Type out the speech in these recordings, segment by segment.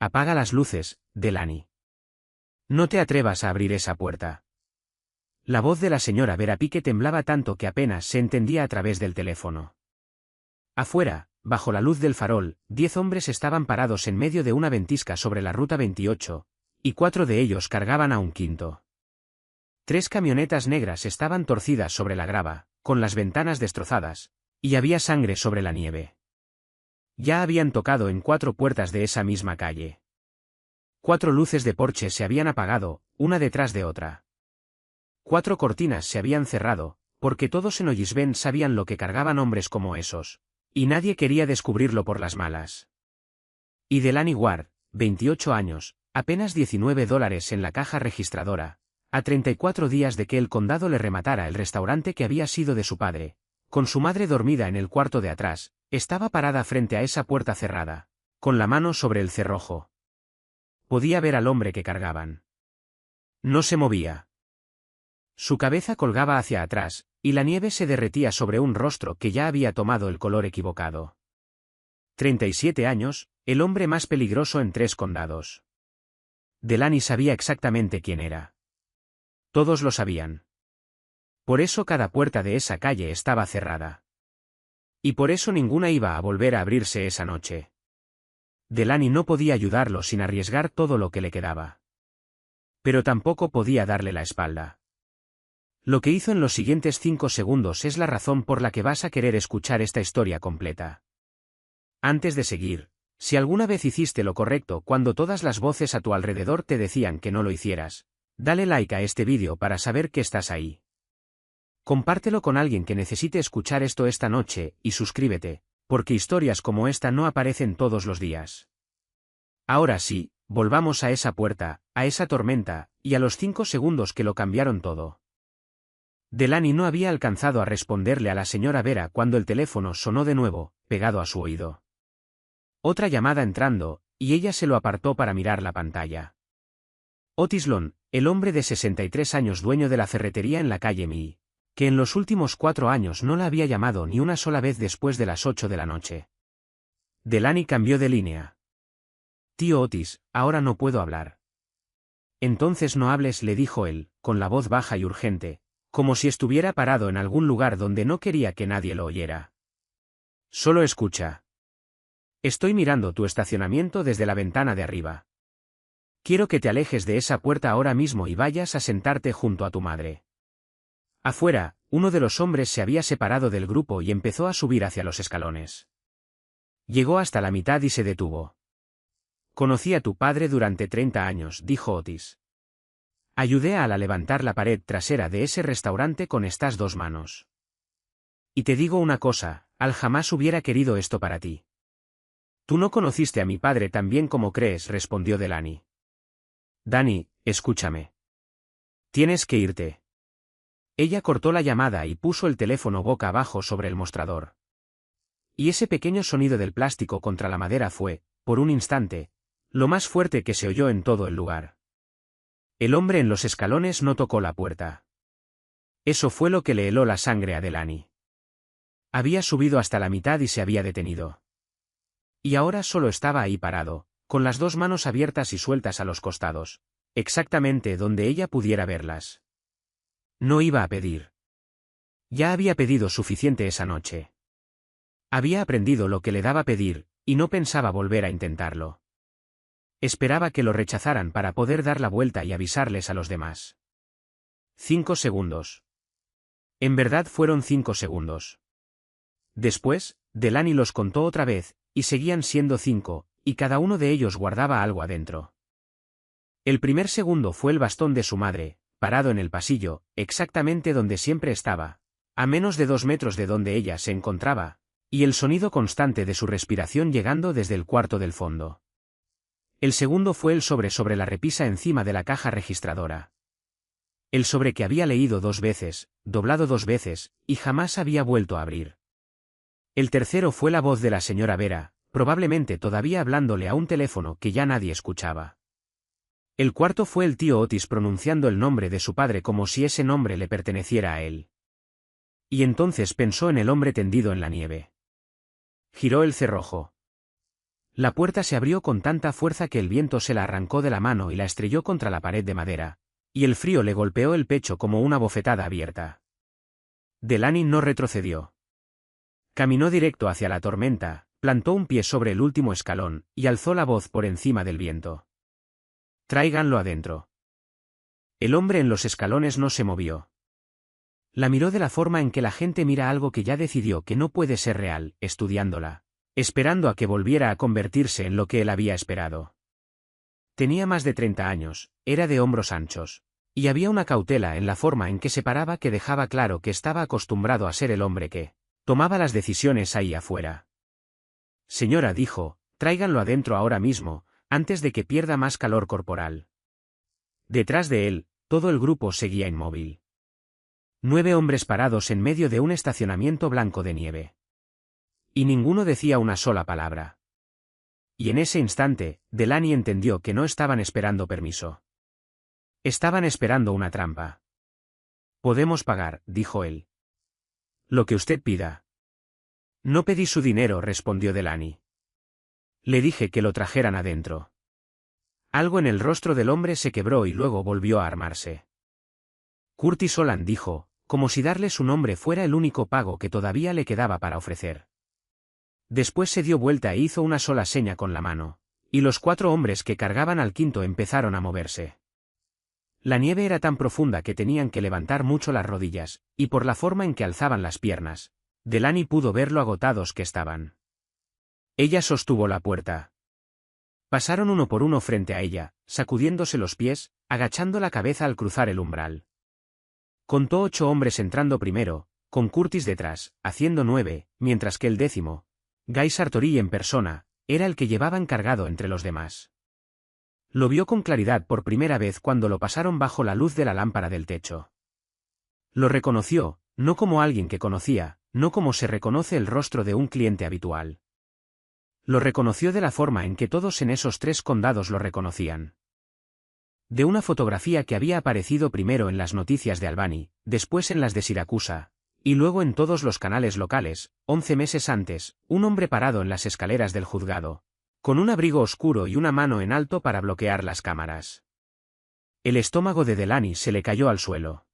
Apaga las luces, Delaney. No te atrevas a abrir esa puerta. La voz de la señora Vera Pique temblaba tanto que apenas se entendía a través del teléfono. Afuera, bajo la luz del farol, 10 hombres estaban parados en medio de una ventisca sobre la ruta 28, y 4 de ellos cargaban a un quinto. 3 camionetas negras estaban torcidas sobre la grava, con las ventanas destrozadas, y había sangre sobre la nieve. Ya habían tocado en 4 puertas de esa misma calle. 4 luces de porche se habían apagado, una detrás de otra. 4 cortinas se habían cerrado, porque todos en Ollisven sabían lo que cargaban hombres como esos, y nadie quería descubrirlo por las malas. Y Delaney Ward, 28 años, apenas $19 en la caja registradora, a 34 días de que el condado le rematara el restaurante que había sido de su padre, con su madre dormida en el cuarto de atrás, estaba parada frente a esa puerta cerrada, con la mano sobre el cerrojo. Podía ver al hombre que cargaban. No se movía. Su cabeza colgaba hacia atrás, y la nieve se derretía sobre un rostro que ya había tomado el color equivocado. 37 años, el hombre más peligroso en 3 condados. Delaney sabía exactamente quién era. Todos lo sabían. Por eso cada puerta de esa calle estaba cerrada. Y por eso ninguna iba a volver a abrirse esa noche. Delaney no podía ayudarlo sin arriesgar todo lo que le quedaba. Pero tampoco podía darle la espalda. Lo que hizo en los siguientes 5 segundos es la razón por la que vas a querer escuchar esta historia completa. Antes de seguir, si alguna vez hiciste lo correcto cuando todas las voces a tu alrededor te decían que no lo hicieras, dale like a este vídeo para saber que estás ahí. Compártelo con alguien que necesite escuchar esto esta noche, y suscríbete, porque historias como esta no aparecen todos los días. Ahora sí, volvamos a esa puerta, a esa tormenta, y a los 5 segundos que lo cambiaron todo. Delaney no había alcanzado a responderle a la señora Vera cuando el teléfono sonó de nuevo, pegado a su oído. Otra llamada entrando, y ella se lo apartó para mirar la pantalla. Otis Lon, el hombre de 63 años dueño de la ferretería en la calle Mee, que en los últimos 4 años no la había llamado ni una sola vez después de las 8 de la noche. Delaney cambió de línea. Tío Otis, ahora no puedo hablar. Entonces no hables, le dijo él, con la voz baja y urgente, como si estuviera parado en algún lugar donde no quería que nadie lo oyera. Solo escucha. Estoy mirando tu estacionamiento desde la ventana de arriba. Quiero que te alejes de esa puerta ahora mismo y vayas a sentarte junto a tu madre. Afuera, uno de los hombres se había separado del grupo y empezó a subir hacia los escalones. Llegó hasta la mitad y se detuvo. Conocí a tu padre durante 30 años, dijo Otis. Ayudé a Al a levantar la pared trasera de ese restaurante con estas 2 manos. Y te digo una cosa, Al jamás hubiera querido esto para ti. Tú no conociste a mi padre tan bien como crees, respondió Delaney. Danny, escúchame. Tienes que irte. Ella cortó la llamada y puso el teléfono boca abajo sobre el mostrador. Y ese pequeño sonido del plástico contra la madera fue, por un instante, lo más fuerte que se oyó en todo el lugar. El hombre en los escalones no tocó la puerta. Eso fue lo que le heló la sangre a Delaney. Había subido hasta la mitad y se había detenido. Y ahora solo estaba ahí parado, con las 2 manos abiertas y sueltas a los costados, exactamente donde ella pudiera verlas. No iba a pedir. Ya había pedido suficiente esa noche. Había aprendido lo que le daba pedir, y no pensaba volver a intentarlo. Esperaba que lo rechazaran para poder dar la vuelta y avisarles a los demás. 5 segundos. En verdad fueron 5 segundos. Después, Delaney los contó otra vez, y seguían siendo 5, y cada uno de ellos guardaba algo adentro. El primer segundo fue el bastón de su madre, parado en el pasillo, exactamente donde siempre estaba, a menos de 2 metros de donde ella se encontraba, y el sonido constante de su respiración llegando desde el cuarto del fondo. El segundo fue el sobre la repisa encima de la caja registradora. El sobre que había leído 2 veces, doblado 2 veces, y jamás había vuelto a abrir. El tercero fue la voz de la señora Vera, probablemente todavía hablándole a un teléfono que ya nadie escuchaba. El cuarto fue el tío Otis pronunciando el nombre de su padre como si ese nombre le perteneciera a él. Y entonces pensó en el hombre tendido en la nieve. Giró el cerrojo. La puerta se abrió con tanta fuerza que el viento se la arrancó de la mano y la estrelló contra la pared de madera, y el frío le golpeó el pecho como una bofetada abierta. Delaney no retrocedió. Caminó directo hacia la tormenta, plantó un pie sobre el último escalón, y alzó la voz por encima del viento. «Tráiganlo adentro». El hombre en los escalones no se movió. La miró de la forma en que la gente mira algo que ya decidió que no puede ser real, estudiándola, esperando a que volviera a convertirse en lo que él había esperado. Tenía más de 30 años, era de hombros anchos, y había una cautela en la forma en que se paraba que dejaba claro que estaba acostumbrado a ser el hombre que tomaba las decisiones ahí afuera. «Señora», dijo, «tráiganlo adentro ahora mismo, antes de que pierda más calor corporal». Detrás de él, todo el grupo seguía inmóvil. 9 hombres parados en medio de un estacionamiento blanco de nieve. Y ninguno decía una sola palabra. Y en ese instante, Delaney entendió que no estaban esperando permiso. Estaban esperando una trampa. «Podemos pagar», dijo él. «Lo que usted pida». «No pedí su dinero», respondió Delaney. «Le dije que lo trajeran adentro». Algo en el rostro del hombre se quebró y luego volvió a armarse. «Curtis Holland», dijo, como si darle su nombre fuera el único pago que todavía le quedaba para ofrecer. Después se dio vuelta e hizo una sola seña con la mano, y los 4 hombres que cargaban al quinto empezaron a moverse. La nieve era tan profunda que tenían que levantar mucho las rodillas, y por la forma en que alzaban las piernas, Delaney pudo ver lo agotados que estaban. Ella sostuvo la puerta. Pasaron uno por uno frente a ella, sacudiéndose los pies, agachando la cabeza al cruzar el umbral. Contó 8 hombres entrando primero, con Curtis detrás, haciendo 9, mientras que el 10º, Guy Sartori en persona, era el que llevaban cargado entre los demás. Lo vio con claridad por primera vez cuando lo pasaron bajo la luz de la lámpara del techo. Lo reconoció, no como alguien que conocía, no como se reconoce el rostro de un cliente habitual. Lo reconoció de la forma en que todos en esos 3 condados lo reconocían. De una fotografía que había aparecido primero en las noticias de Albany, después en las de Siracusa, y luego en todos los canales locales, 11 meses antes, un hombre parado en las escaleras del juzgado, con un abrigo oscuro y una mano en alto para bloquear las cámaras. El estómago de Delaney se le cayó al suelo.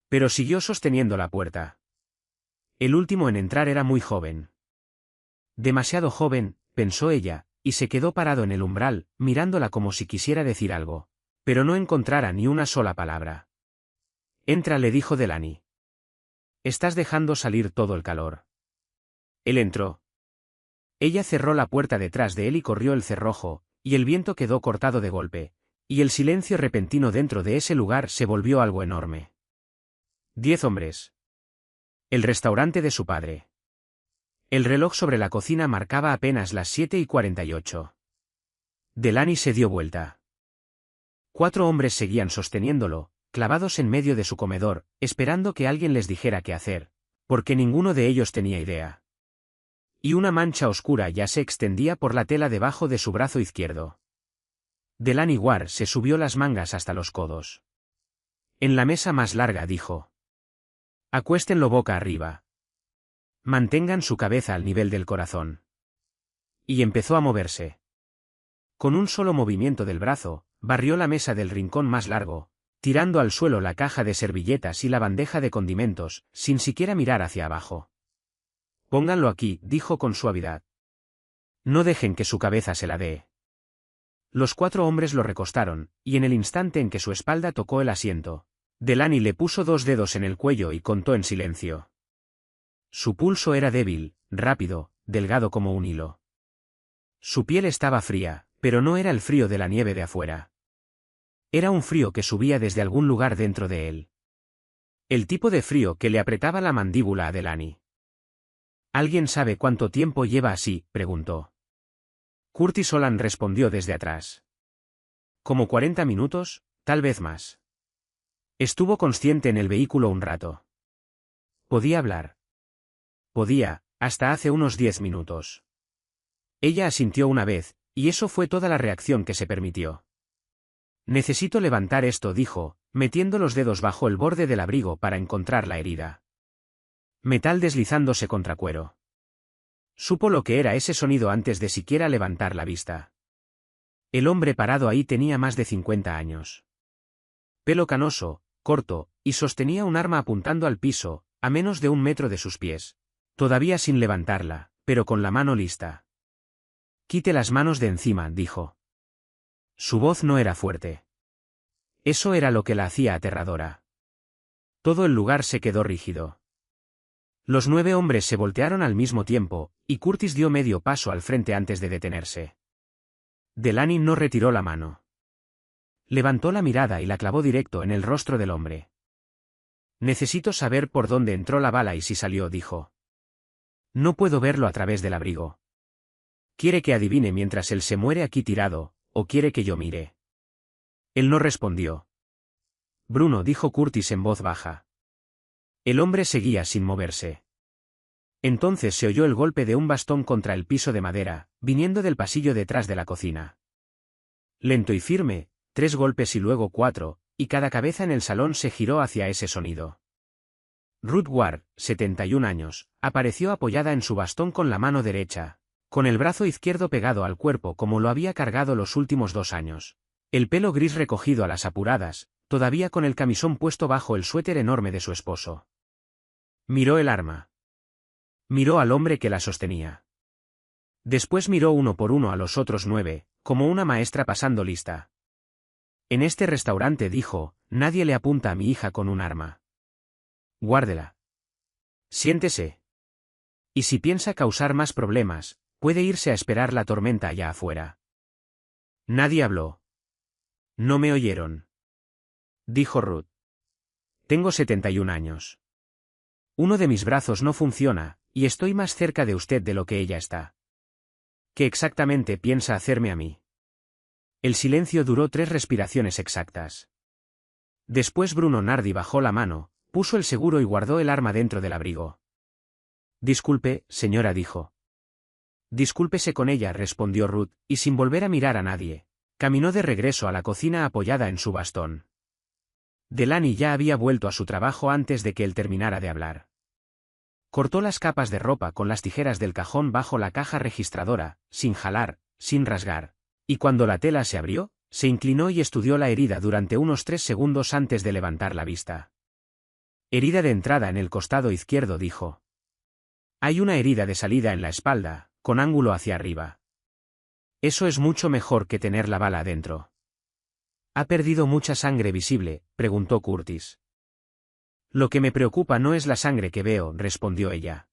Pero siguió sosteniendo la puerta. El último en entrar era muy joven. Demasiado joven, pensó ella, y se quedó parado en el umbral, mirándola como si quisiera decir algo, pero no encontrara ni una sola palabra. «Entra», le dijo Delaney. «Estás dejando salir todo el calor». Él entró. Ella cerró la puerta detrás de él y corrió el cerrojo, y el viento quedó cortado de golpe, y el silencio repentino dentro de ese lugar se volvió algo enorme. 10 hombres. El restaurante de su padre. El reloj sobre la cocina marcaba apenas las 7:48. Delaney se dio vuelta. 4 hombres seguían sosteniéndolo, clavados en medio de su comedor, esperando que alguien les dijera qué hacer, porque ninguno de ellos tenía idea. Y una mancha oscura ya se extendía por la tela debajo de su brazo izquierdo. Delaney Ward se subió las mangas hasta los codos. «En la mesa más larga», dijo. «Acuéstenlo boca arriba. Mantengan su cabeza al nivel del corazón». Y empezó a moverse. Con un solo movimiento del brazo, barrió la mesa del rincón más largo, tirando al suelo la caja de servilletas y la bandeja de condimentos, sin siquiera mirar hacia abajo. «Pónganlo aquí», dijo con suavidad. «No dejen que su cabeza se la dé». Los 4 hombres lo recostaron, y en el instante en que su espalda tocó el asiento, Delaney le puso 2 dedos en el cuello y contó en silencio. Su pulso era débil, rápido, delgado como un hilo. Su piel estaba fría, pero no era el frío de la nieve de afuera. Era un frío que subía desde algún lugar dentro de él. El tipo de frío que le apretaba la mandíbula a Delaney. «¿Alguien sabe cuánto tiempo lleva así?», preguntó. Curtis Holland respondió desde atrás. «Como 40 minutos, tal vez más». Estuvo consciente en el vehículo un rato. Podía hablar. Podía, hasta hace unos 10 minutos. Ella asintió una vez, y eso fue toda la reacción que se permitió. «Necesito levantar esto», dijo, metiendo los dedos bajo el borde del abrigo para encontrar la herida. Metal deslizándose contra cuero. Supo lo que era ese sonido antes de siquiera levantar la vista. El hombre parado ahí tenía más de 50 años. Pelo canoso, corto, y sostenía un arma apuntando al piso, a menos de 1 metro de sus pies. Todavía sin levantarla, pero con la mano lista. «Quite las manos de encima», dijo. Su voz no era fuerte. Eso era lo que la hacía aterradora. Todo el lugar se quedó rígido. Los 9 hombres se voltearon al mismo tiempo, y Curtis dio medio paso al frente antes de detenerse. Delaney no retiró la mano. Levantó la mirada y la clavó directo en el rostro del hombre. «Necesito saber por dónde entró la bala y si salió», dijo. «No puedo verlo a través del abrigo. ¿Quiere que adivine mientras él se muere aquí tirado, o quiere que yo mire?» Él no respondió. «Bruno», dijo Curtis en voz baja. El hombre seguía sin moverse. Entonces se oyó el golpe de un bastón contra el piso de madera, viniendo del pasillo detrás de la cocina. Lento y firme, 3 golpes y luego 4, y cada cabeza en el salón se giró hacia ese sonido. Ruth Ward, 71 años, apareció apoyada en su bastón con la mano derecha, con el brazo izquierdo pegado al cuerpo como lo había cargado los últimos 2 años. El pelo gris recogido a las apuradas, todavía con el camisón puesto bajo el suéter enorme de su esposo. Miró el arma. Miró al hombre que la sostenía. Después miró uno por uno a los otros 9, como una maestra pasando lista. «En este restaurante», dijo, «nadie le apunta a mi hija con un arma. Guárdela. Siéntese. Y si piensa causar más problemas, puede irse a esperar la tormenta allá afuera». Nadie habló. «No me oyeron», dijo Ruth. «Tengo 71 años. Uno de mis brazos no funciona, y estoy más cerca de usted de lo que ella está. ¿Qué exactamente piensa hacerme a mí?» El silencio duró 3 respiraciones exactas. Después Bruno Nardi bajó la mano, puso el seguro y guardó el arma dentro del abrigo. «Disculpe, señora», dijo. «Discúlpese con ella», respondió Ruth, y sin volver a mirar a nadie, caminó de regreso a la cocina apoyada en su bastón. Delaney ya había vuelto a su trabajo antes de que él terminara de hablar. Cortó las capas de ropa con las tijeras del cajón bajo la caja registradora, sin jalar, sin rasgar, y cuando la tela se abrió, se inclinó y estudió la herida durante unos 3 segundos antes de levantar la vista. «Herida de entrada en el costado izquierdo», dijo. «Hay una herida de salida en la espalda, con ángulo hacia arriba. Eso es mucho mejor que tener la bala adentro». «¿Ha perdido mucha sangre visible?», preguntó Curtis. «Lo que me preocupa no es la sangre que veo», respondió ella.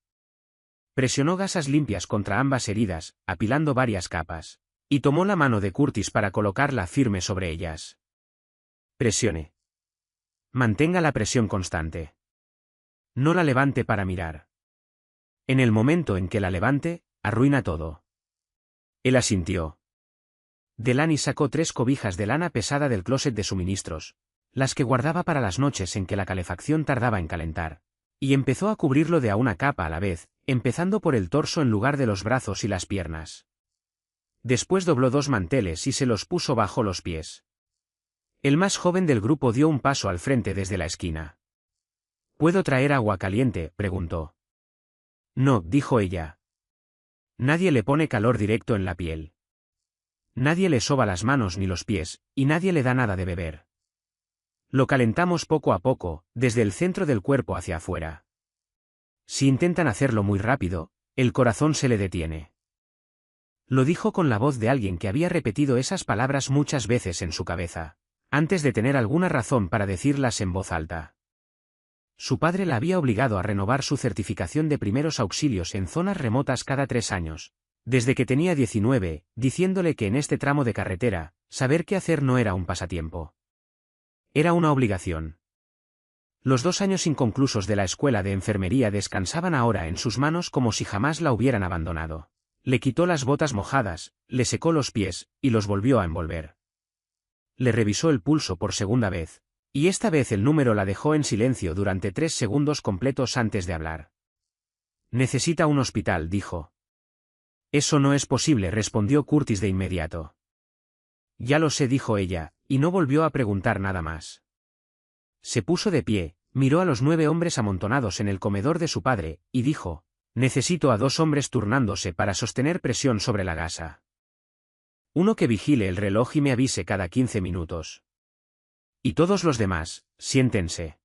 Presionó gasas limpias contra ambas heridas, apilando varias capas, y tomó la mano de Curtis para colocarla firme sobre ellas. «Presione. Mantenga la presión constante. No la levante para mirar. En el momento en que la levante, arruina todo». Él asintió. Delaney sacó 3 cobijas de lana pesada del closet de suministros, las que guardaba para las noches en que la calefacción tardaba en calentar, y empezó a cubrirlo de a una capa a la vez, empezando por el torso en lugar de los brazos y las piernas. Después dobló 2 manteles y se los puso bajo los pies. El más joven del grupo dio un paso al frente desde la esquina. «¿Puedo traer agua caliente?», preguntó. «No», dijo ella. «Nadie le pone calor directo en la piel. Nadie le soba las manos ni los pies, y nadie le da nada de beber. Lo calentamos poco a poco, desde el centro del cuerpo hacia afuera. Si intentan hacerlo muy rápido, el corazón se le detiene». Lo dijo con la voz de alguien que había repetido esas palabras muchas veces en su cabeza, antes de tener alguna razón para decirlas en voz alta. Su padre la había obligado a renovar su certificación de primeros auxilios en zonas remotas cada 3 años, desde que tenía 19, diciéndole que en este tramo de carretera, saber qué hacer no era un pasatiempo. Era una obligación. Los 2 años inconclusos de la escuela de enfermería descansaban ahora en sus manos como si jamás la hubieran abandonado. Le quitó las botas mojadas, le secó los pies, y los volvió a envolver. Le revisó el pulso por segunda vez, y esta vez el número la dejó en silencio durante 3 segundos completos antes de hablar. «Necesita un hospital», dijo. «Eso no es posible», respondió Curtis de inmediato. «Ya lo sé», dijo ella, y no volvió a preguntar nada más. Se puso de pie, miró a los 9 hombres amontonados en el comedor de su padre, y dijo, Necesito a 2 hombres turnándose para sostener presión sobre la gasa. Uno que vigile el reloj y me avise cada 15 minutos. Y todos los demás, siéntense.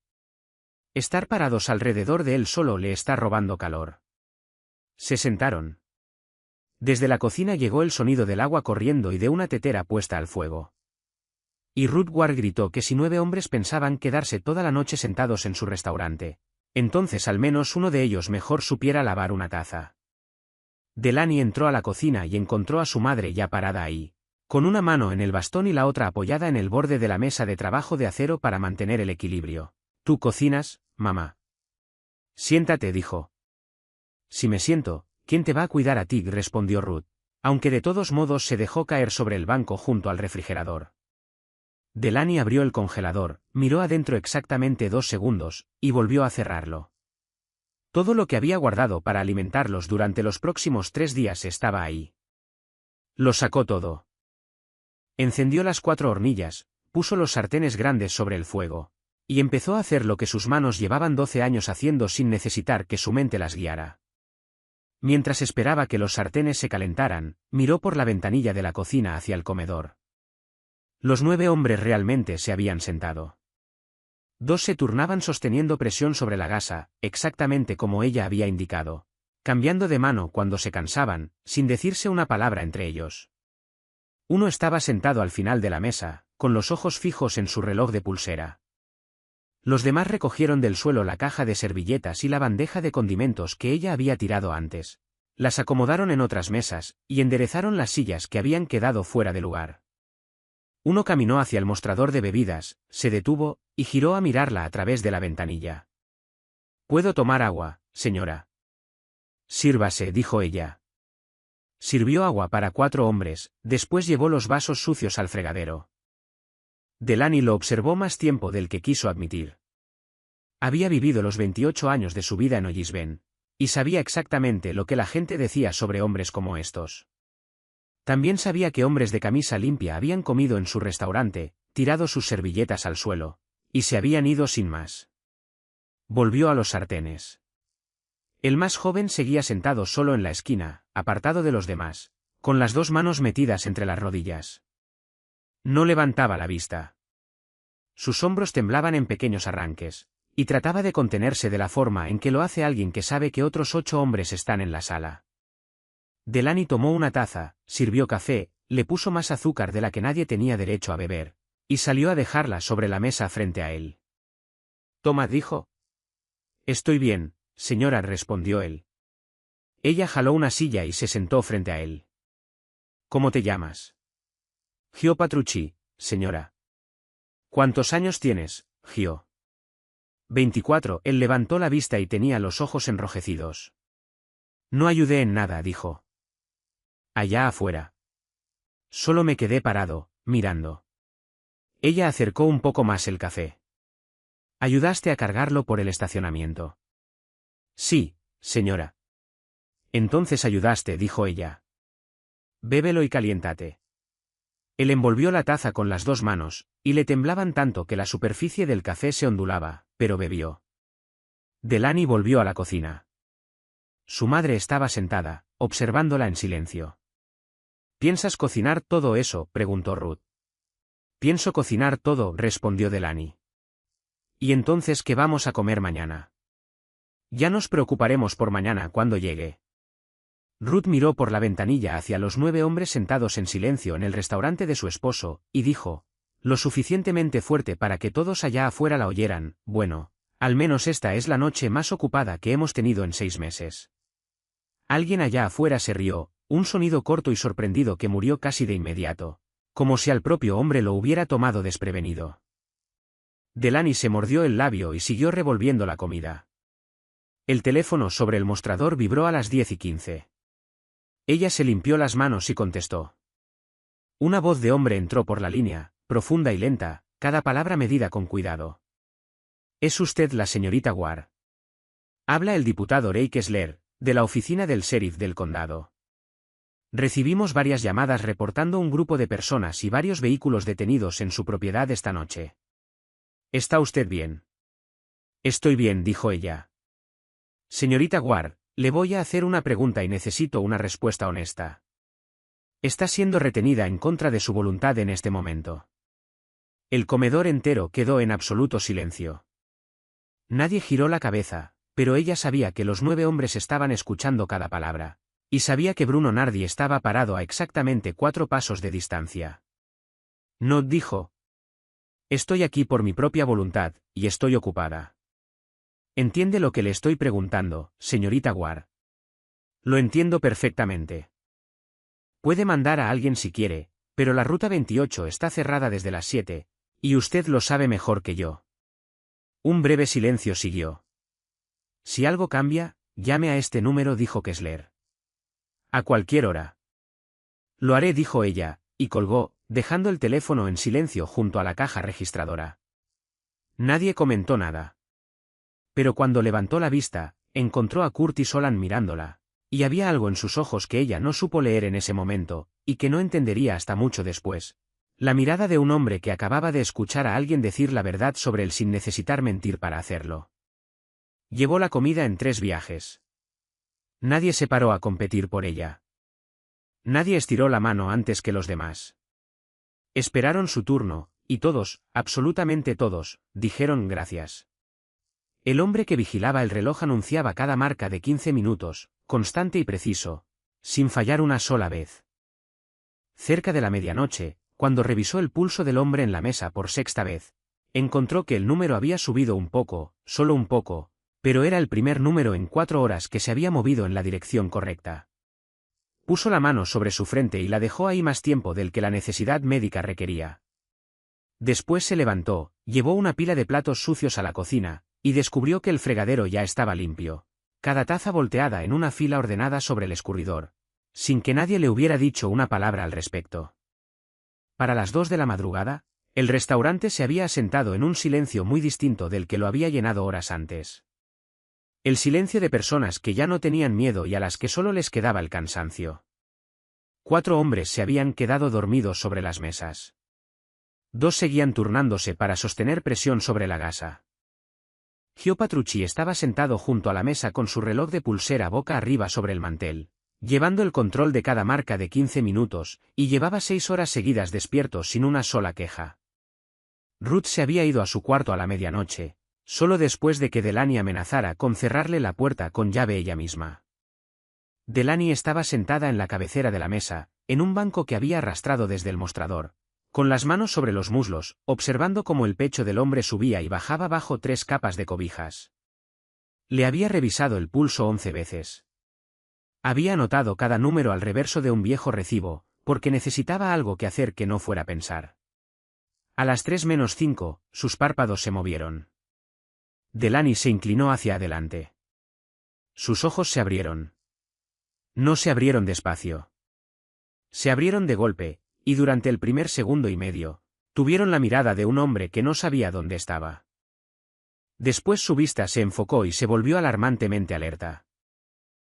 Estar parados alrededor de él solo le está robando calor. Se sentaron. Desde la cocina llegó el sonido del agua corriendo y de una tetera puesta al fuego. Y Ruth Ward gritó que si 9 hombres pensaban quedarse toda la noche sentados en su restaurante, entonces al menos uno de ellos mejor supiera lavar una taza. Delaney entró a la cocina y encontró a su madre ya parada ahí, con una mano en el bastón y la otra apoyada en el borde de la mesa de trabajo de acero para mantener el equilibrio. ¿Tú cocinas, mamá? Siéntate, dijo. Si me siento, ¿quién te va a cuidar a ti?, respondió Ruth, aunque de todos modos se dejó caer sobre el banco junto al refrigerador. Delaney abrió el congelador, miró adentro exactamente 2 segundos, y volvió a cerrarlo. Todo lo que había guardado para alimentarlos durante los próximos 3 días estaba ahí. Lo sacó todo. Encendió las 4 hornillas, puso los sartenes grandes sobre el fuego, y empezó a hacer lo que sus manos llevaban 12 años haciendo sin necesitar que su mente las guiara. Mientras esperaba que los sartenes se calentaran, miró por la ventanilla de la cocina hacia el comedor. Los 9 hombres realmente se habían sentado. 2 se turnaban sosteniendo presión sobre la gasa, exactamente como ella había indicado, cambiando de mano cuando se cansaban, sin decirse una palabra entre ellos. Uno estaba sentado al final de la mesa, con los ojos fijos en su reloj de pulsera. Los demás recogieron del suelo la caja de servilletas y la bandeja de condimentos que ella había tirado antes, las acomodaron en otras mesas, y enderezaron las sillas que habían quedado fuera de lugar. Uno caminó hacia el mostrador de bebidas, se detuvo, y giró a mirarla a través de la ventanilla. «¿Puedo tomar agua, señora?» «Sírvase», dijo ella. Sirvió agua para 4 hombres, después llevó los vasos sucios al fregadero. Delaney lo observó más tiempo del que quiso admitir. Había vivido los 28 años de su vida en Ollisben, y sabía exactamente lo que la gente decía sobre hombres como estos. También sabía que hombres de camisa limpia habían comido en su restaurante, tirado sus servilletas al suelo, y se habían ido sin más. Volvió a los sartenes. El más joven seguía sentado solo en la esquina, apartado de los demás, con las 2 manos metidas entre las rodillas. No levantaba la vista. Sus hombros temblaban en pequeños arranques, y trataba de contenerse de la forma en que lo hace alguien que sabe que otros 8 hombres están en la sala. Delaney tomó una taza, sirvió café, le puso más azúcar de la que nadie tenía derecho a beber, y salió a dejarla sobre la mesa frente a él. «Toma», dijo. «Estoy bien, señora», respondió él. Ella jaló una silla y se sentó frente a él. «¿Cómo te llamas?» «Gio Patrucci, señora». «¿Cuántos años tienes, Gio?» «24». Él levantó la vista y tenía los ojos enrojecidos. «No ayudé en nada», dijo. «Allá afuera». «Solo me quedé parado, mirando». Ella acercó un poco más el café. «¿Ayudaste a cargarlo por el estacionamiento?» «Sí, señora». «Entonces ayudaste», dijo ella. «Bébelo y caliéntate». Él envolvió la taza con las 2 manos, y le temblaban tanto que la superficie del café se ondulaba, pero bebió. Delaney volvió a la cocina. Su madre estaba sentada, observándola en silencio. «¿Piensas cocinar todo eso?», preguntó Ruth. «Pienso cocinar todo», respondió Delaney. «¿Y entonces qué vamos a comer mañana?» «Ya nos preocuparemos por mañana cuando llegue». Ruth miró por la ventanilla hacia los 9 hombres sentados en silencio en el restaurante de su esposo, y dijo, lo suficientemente fuerte para que todos allá afuera la oyeran: «Bueno, al menos esta es la noche más ocupada que hemos tenido en 6 meses». Alguien allá afuera se rió, un sonido corto y sorprendido que murió casi de inmediato, como si al propio hombre lo hubiera tomado desprevenido. Delaney se mordió el labio y siguió revolviendo la comida. El teléfono sobre el mostrador vibró a las 10:15. Ella se limpió las manos y contestó. Una voz de hombre entró por la línea, profunda y lenta, cada palabra medida con cuidado. «¿Es usted la señorita Ward?» «Habla el diputado Ray Kessler, de la oficina del sheriff del condado. Recibimos varias llamadas reportando un grupo de personas y varios vehículos detenidos en su propiedad esta noche. ¿Está usted bien?» «Estoy bien», dijo ella. «Señorita Ward, Le voy a hacer una pregunta y necesito una respuesta honesta. Está siendo retenida en contra de su voluntad en este momento. El comedor entero quedó en absoluto silencio. Nadie giró la cabeza, pero ella sabía que los 9 hombres estaban escuchando cada palabra, y sabía que Bruno Nardi estaba parado a exactamente 4 pasos de distancia. No dijo: «Estoy aquí por mi propia voluntad, y estoy ocupada». «¿Entiende lo que le estoy preguntando, señorita Ward?» «Lo entiendo perfectamente. Puede mandar a alguien si quiere, pero la ruta 28 está cerrada desde las 7, y usted lo sabe mejor que yo». Un breve silencio siguió. «Si algo cambia, llame a este número», dijo Kessler. «A cualquier hora». «Lo haré», dijo ella, y colgó, dejando el teléfono en silencio junto a la caja registradora. Nadie comentó nada. Pero cuando levantó la vista, encontró a Curtis Holland mirándola, y había algo en sus ojos que ella no supo leer en ese momento, y que no entendería hasta mucho después. La mirada de un hombre que acababa de escuchar a alguien decir la verdad sobre él sin necesitar mentir para hacerlo. Llevó la comida en 3 viajes. Nadie se paró a competir por ella. Nadie estiró la mano antes que los demás. Esperaron su turno, y todos, absolutamente todos, dijeron gracias. El hombre que vigilaba el reloj anunciaba cada marca de 15 minutos, constante y preciso, sin fallar una sola vez. Cerca de la medianoche, cuando revisó el pulso del hombre en la mesa por 6ª vez, encontró que el número había subido un poco, solo un poco, pero era el primer número en 4 horas que se había movido en la dirección correcta. Puso la mano sobre su frente y la dejó ahí más tiempo del que la necesidad médica requería. Después se levantó, llevó una pila de platos sucios a la cocina, y descubrió que el fregadero ya estaba limpio, cada taza volteada en una fila ordenada sobre el escurridor, sin que nadie le hubiera dicho una palabra al respecto. Para las 2 de la madrugada, el restaurante se había asentado en un silencio muy distinto del que lo había llenado horas antes. El silencio de personas que ya no tenían miedo y a las que solo les quedaba el cansancio. 4 hombres se habían quedado dormidos sobre las mesas. 2 seguían turnándose para sostener presión sobre la gasa. Gio Patrucci estaba sentado junto a la mesa con su reloj de pulsera boca arriba sobre el mantel, llevando el control de cada marca de 15 minutos, y llevaba 6 horas seguidas despierto sin una sola queja. Ruth se había ido a su cuarto a la medianoche, solo después de que Delaney amenazara con cerrarle la puerta con llave ella misma. Delaney estaba sentada en la cabecera de la mesa, en un banco que había arrastrado desde el mostrador, con las manos sobre los muslos, observando cómo el pecho del hombre subía y bajaba bajo 3 capas de cobijas. Le había revisado el pulso 11 veces. Había anotado cada número al reverso de un viejo recibo, porque necesitaba algo que hacer que no fuera pensar. A las 3:05, sus párpados se movieron. Delaney se inclinó hacia adelante. Sus ojos se abrieron. No se abrieron despacio. Se abrieron de golpe, y durante el primer segundo y medio, tuvieron la mirada de un hombre que no sabía dónde estaba. Después su vista se enfocó y se volvió alarmantemente alerta.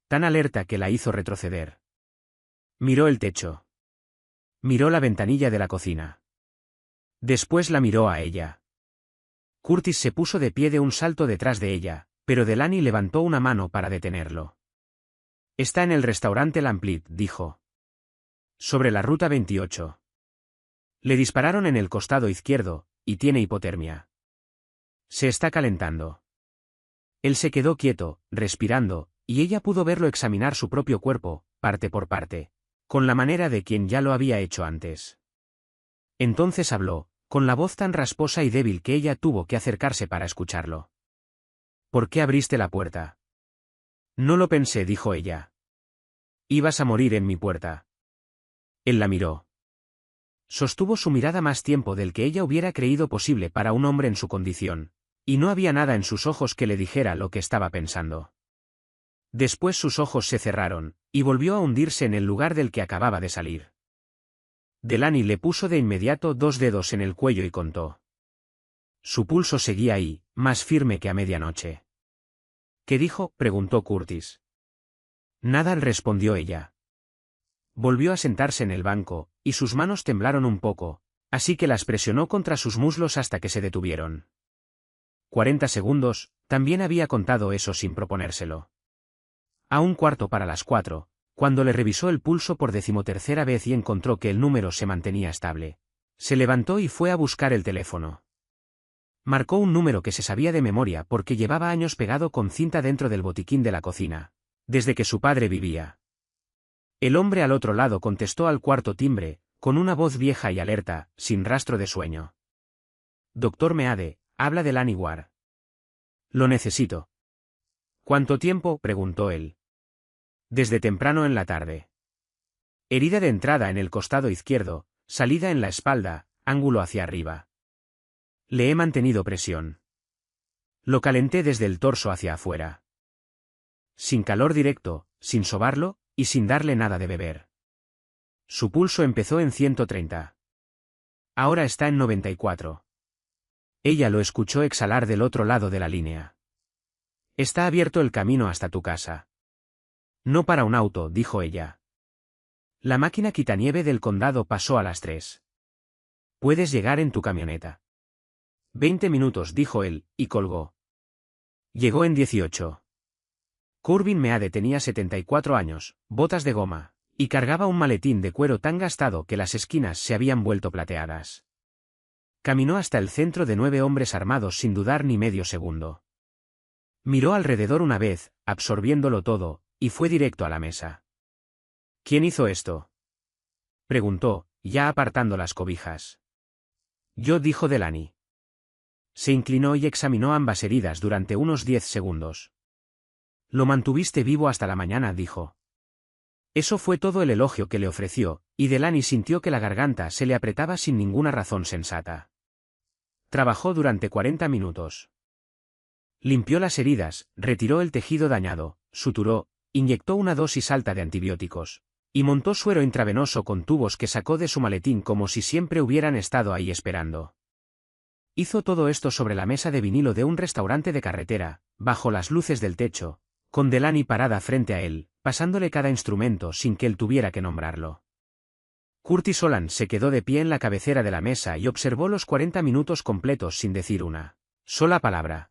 Tan alerta que la hizo retroceder. Miró el techo. Miró la ventanilla de la cocina. Después la miró a ella. Curtis se puso de pie de un salto detrás de ella, pero Delaney levantó una mano para detenerlo. «Está en el restaurante Lamplight», dijo. «Sobre la ruta 28. Le dispararon en el costado izquierdo, y tiene hipotermia. Se está calentando». Él se quedó quieto, respirando, y ella pudo verlo examinar su propio cuerpo, parte por parte, con la manera de quien ya lo había hecho antes. Entonces habló, con la voz tan rasposa y débil que ella tuvo que acercarse para escucharlo. «¿Por qué abriste la puerta?» «No lo pensé», dijo ella. «Ibas a morir en mi puerta». Él la miró. Sostuvo su mirada más tiempo del que ella hubiera creído posible para un hombre en su condición, y no había nada en sus ojos que le dijera lo que estaba pensando. Después sus ojos se cerraron, y volvió a hundirse en el lugar del que acababa de salir. Delaney le puso de inmediato 2 dedos en el cuello y contó. Su pulso seguía ahí, más firme que a medianoche. ¿Qué dijo?, preguntó Curtis. Nada, respondió ella. Volvió a sentarse en el banco, y sus manos temblaron un poco, así que las presionó contra sus muslos hasta que se detuvieron. 40 segundos, también había contado eso sin proponérselo. A 4:15, cuando le revisó el pulso por 13ª vez y encontró que el número se mantenía estable, se levantó y fue a buscar el teléfono. Marcó un número que se sabía de memoria porque llevaba años pegado con cinta dentro del botiquín de la cocina, desde que su padre vivía. El hombre al otro lado contestó al cuarto timbre, con una voz vieja y alerta, sin rastro de sueño. «Doctor Meade, habla de Delaney Ward. Lo necesito». «¿Cuánto tiempo?», preguntó él. «Desde temprano en la tarde. Herida de entrada en el costado izquierdo, salida en la espalda, ángulo hacia arriba. Le he mantenido presión. Lo calenté desde el torso hacia afuera. Sin calor directo, sin sobarlo, y sin darle nada de beber. Su pulso empezó en 130. Ahora está en 94. Ella lo escuchó exhalar del otro lado de la línea. Está abierto el camino hasta tu casa. No para un auto, dijo ella. La máquina quitanieve del condado pasó a las 3. Puedes llegar en tu camioneta. 20 minutos, dijo él, y colgó. Llegó en 18. Corbin Meade tenía 74 años, botas de goma, y cargaba un maletín de cuero tan gastado que las esquinas se habían vuelto plateadas. Caminó hasta el centro de 9 hombres armados sin dudar ni medio segundo. Miró alrededor una vez, absorbiéndolo todo, y fue directo a la mesa. ¿Quién hizo esto?, preguntó, ya apartando las cobijas. Yo, dijo Delaney. Se inclinó y examinó ambas heridas durante unos 10 segundos. Lo mantuviste vivo hasta la mañana, dijo. Eso fue todo el elogio que le ofreció, y Delaney sintió que la garganta se le apretaba sin ninguna razón sensata. Trabajó durante 40 minutos. Limpió las heridas, retiró el tejido dañado, suturó, inyectó una dosis alta de antibióticos, y montó suero intravenoso con tubos que sacó de su maletín como si siempre hubieran estado ahí esperando. Hizo todo esto sobre la mesa de vinilo de un restaurante de carretera, bajo las luces del techo, con Delaney parada frente a él, pasándole cada instrumento sin que él tuviera que nombrarlo. Curtis Solan se quedó de pie en la cabecera de la mesa y observó los 40 minutos completos sin decir una sola palabra.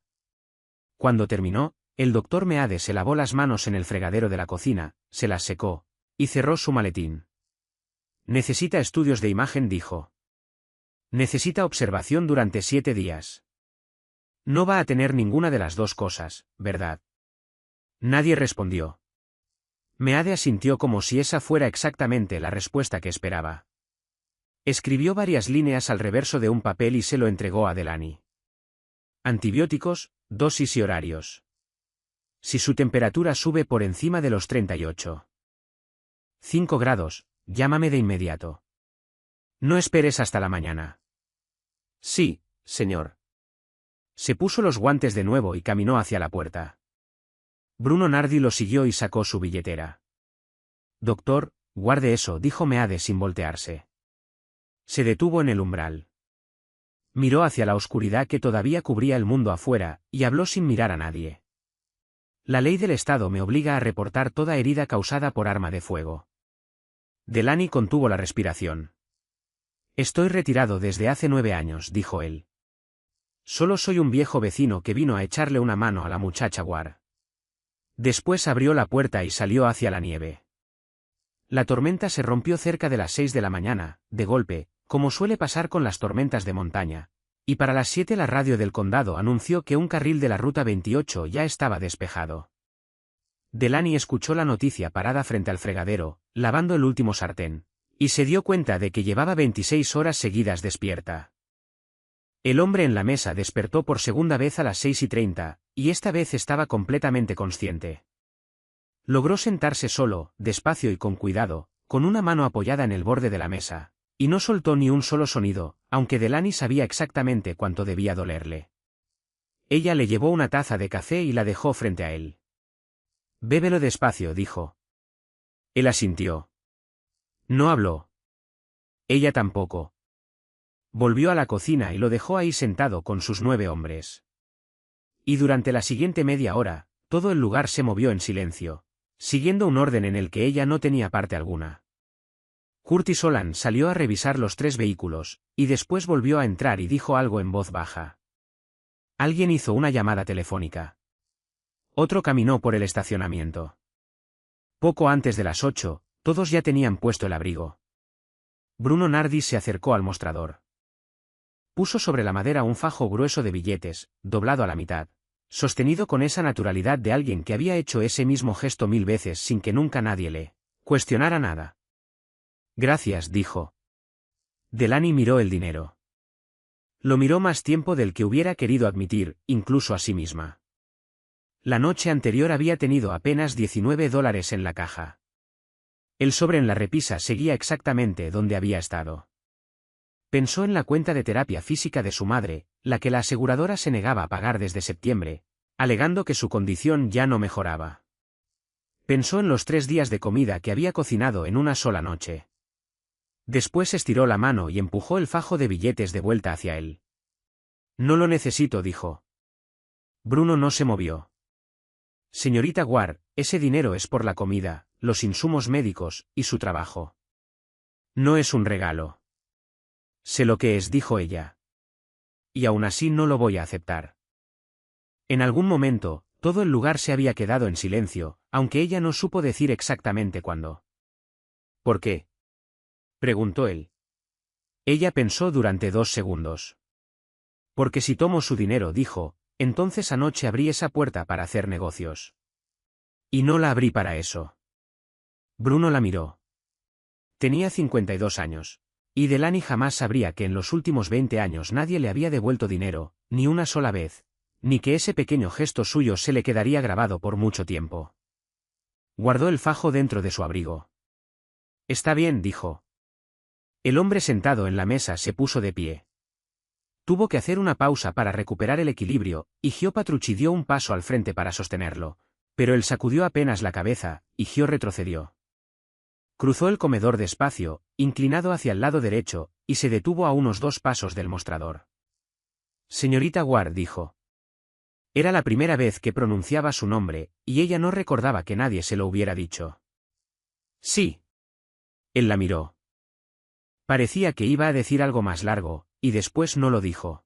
Cuando terminó, el doctor Meade se lavó las manos en el fregadero de la cocina, se las secó, y cerró su maletín. Necesita estudios de imagen, dijo. Necesita observación durante 7 días. No va a tener ninguna de las dos cosas, ¿verdad? Nadie respondió. Meade asintió como si esa fuera exactamente la respuesta que esperaba. Escribió varias líneas al reverso de un papel y se lo entregó a Delaney. Antibióticos, dosis y horarios. Si su temperatura sube por encima de los 38,5 grados, llámame de inmediato. No esperes hasta la mañana. Sí, señor. Se puso los guantes de nuevo y caminó hacia la puerta. Bruno Nardi lo siguió y sacó su billetera. Doctor, guarde eso, dijo Meade sin voltearse. Se detuvo en el umbral. Miró hacia la oscuridad que todavía cubría el mundo afuera, y habló sin mirar a nadie. La ley del Estado me obliga a reportar toda herida causada por arma de fuego. Delaney contuvo la respiración. Estoy retirado desde hace 9 años, dijo él. Solo soy un viejo vecino que vino a echarle una mano a la muchacha Ward. Después abrió la puerta y salió hacia la nieve. La tormenta se rompió cerca de las 6 de la mañana, de golpe, como suele pasar con las tormentas de montaña, y para las 7 la radio del condado anunció que un carril de la ruta 28 ya estaba despejado. Delaney escuchó la noticia parada frente al fregadero, lavando el último sartén, y se dio cuenta de que llevaba 26 horas seguidas despierta. El hombre en la mesa despertó por segunda vez a las 6:30, y esta vez estaba completamente consciente. Logró sentarse solo, despacio y con cuidado, con una mano apoyada en el borde de la mesa, y no soltó ni un solo sonido, aunque Delaney sabía exactamente cuánto debía dolerle. Ella le llevó una taza de café y la dejó frente a él. Bébelo despacio, dijo. Él asintió. No habló. Ella tampoco. Volvió a la cocina y lo dejó ahí sentado con sus 9 hombres. Y durante la siguiente media hora, todo el lugar se movió en silencio, siguiendo un orden en el que ella no tenía parte alguna. Curtis Solan salió a revisar los 3 vehículos, y después volvió a entrar y dijo algo en voz baja. Alguien hizo una llamada telefónica. Otro caminó por el estacionamiento. Poco antes de las 8, todos ya tenían puesto el abrigo. Bruno Nardi se acercó al mostrador. Puso sobre la madera un fajo grueso de billetes, doblado a la mitad, sostenido con esa naturalidad de alguien que había hecho ese mismo gesto 1000 veces sin que nunca nadie le cuestionara nada. Gracias, dijo. Delaney miró el dinero. Lo miró más tiempo del que hubiera querido admitir, incluso a sí misma. La noche anterior había tenido apenas $19 en la caja. El sobre en la repisa seguía exactamente donde había estado. Pensó en la cuenta de terapia física de su madre, la que la aseguradora se negaba a pagar desde septiembre, alegando que su condición ya no mejoraba. Pensó en los 3 días de comida que había cocinado en una sola noche. Después estiró la mano y empujó el fajo de billetes de vuelta hacia él. No lo necesito, dijo. Bruno no se movió. Señorita Ward, ese dinero es por la comida, los insumos médicos, y su trabajo. No es un regalo. Sé lo que es, dijo ella. Y aún así no lo voy a aceptar. En algún momento, todo el lugar se había quedado en silencio, aunque ella no supo decir exactamente cuándo. ¿Por qué?, preguntó él. Ella pensó durante 2 segundos. Porque si tomo su dinero, dijo, entonces anoche abrí esa puerta para hacer negocios. Y no la abrí para eso. Bruno la miró. Tenía 52 años. Y Delaney jamás sabría que en los últimos 20 años nadie le había devuelto dinero, ni una sola vez, ni que ese pequeño gesto suyo se le quedaría grabado por mucho tiempo. Guardó el fajo dentro de su abrigo. Está bien, dijo. El hombre sentado en la mesa se puso de pie. Tuvo que hacer una pausa para recuperar el equilibrio, y Gio Patrucci dio un paso al frente para sostenerlo, pero él sacudió apenas la cabeza, y Gio retrocedió. Cruzó el comedor despacio, inclinado hacia el lado derecho, y se detuvo a unos 2 pasos del mostrador. Señorita Ward, dijo. Era la primera vez que pronunciaba su nombre, y ella no recordaba que nadie se lo hubiera dicho. Sí. Él la miró. Parecía que iba a decir algo más largo, y después no lo dijo.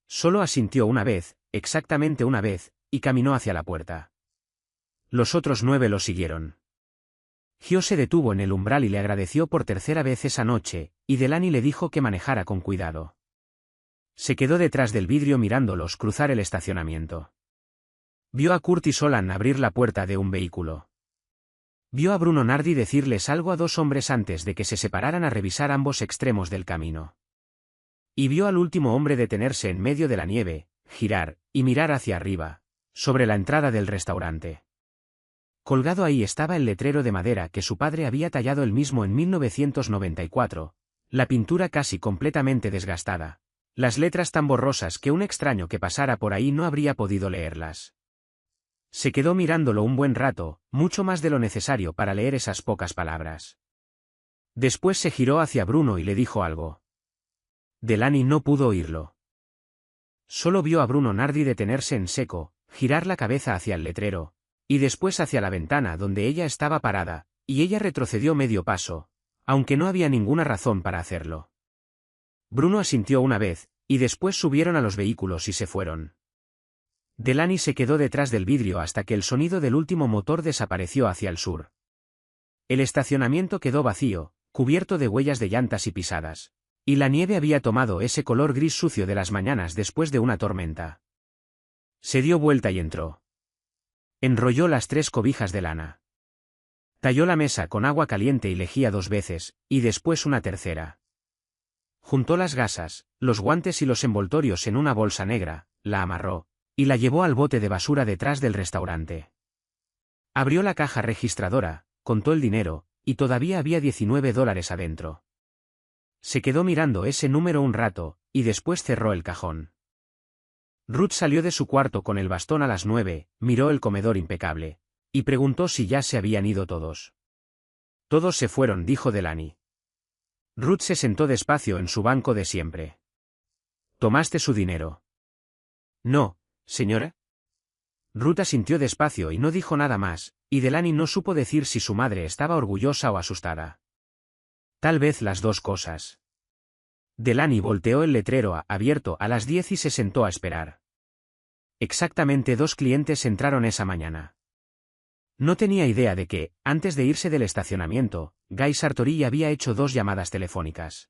Solo asintió una vez, exactamente una vez, y caminó hacia la puerta. Los otros 9 lo siguieron. Gio se detuvo en el umbral y le agradeció por tercera vez esa noche, y Delaney le dijo que manejara con cuidado. Se quedó detrás del vidrio mirándolos cruzar el estacionamiento. Vio a Curtis Olan abrir la puerta de un vehículo. Vio a Bruno Nardi decirles algo a 2 hombres antes de que se separaran a revisar ambos extremos del camino. Y vio al último hombre detenerse en medio de la nieve, girar, y mirar hacia arriba, sobre la entrada del restaurante. Colgado ahí estaba el letrero de madera que su padre había tallado él mismo en 1994, la pintura casi completamente desgastada, las letras tan borrosas que un extraño que pasara por ahí no habría podido leerlas. Se quedó mirándolo un buen rato, mucho más de lo necesario para leer esas pocas palabras. Después se giró hacia Bruno y le dijo algo. Delaney no pudo oírlo. Solo vio a Bruno Nardi detenerse en seco, girar la cabeza hacia el letrero, y después hacia la ventana donde ella estaba parada, y ella retrocedió medio paso, aunque no había ninguna razón para hacerlo. Bruno asintió una vez, y después subieron a los vehículos y se fueron. Delaney se quedó detrás del vidrio hasta que el sonido del último motor desapareció hacia el sur. El estacionamiento quedó vacío, cubierto de huellas de llantas y pisadas, y la nieve había tomado ese color gris sucio de las mañanas después de una tormenta. Se dio vuelta y entró. Enrolló las 3 cobijas de lana. Talló la mesa con agua caliente y lejía 2 veces, y después una tercera. Juntó las gasas, los guantes y los envoltorios en una bolsa negra, la amarró, y la llevó al bote de basura detrás del restaurante. Abrió la caja registradora, contó el dinero, y todavía había $19 adentro. Se quedó mirando ese número un rato, y después cerró el cajón. Ruth salió de su cuarto con el bastón a las 9, miró el comedor impecable, y preguntó si ya se habían ido todos. Todos se fueron, dijo Delaney. Ruth se sentó despacio en su banco de siempre. ¿Tomaste su dinero? No, señora. Ruth asintió despacio y no dijo nada más, y Delaney no supo decir si su madre estaba orgullosa o asustada. Tal vez las 2 cosas. Delaney volteó el letrero abierto a las 10 y se sentó a esperar. Exactamente 2 clientes entraron esa mañana. No tenía idea de que, antes de irse del estacionamiento, Guy Sartori había hecho 2 llamadas telefónicas.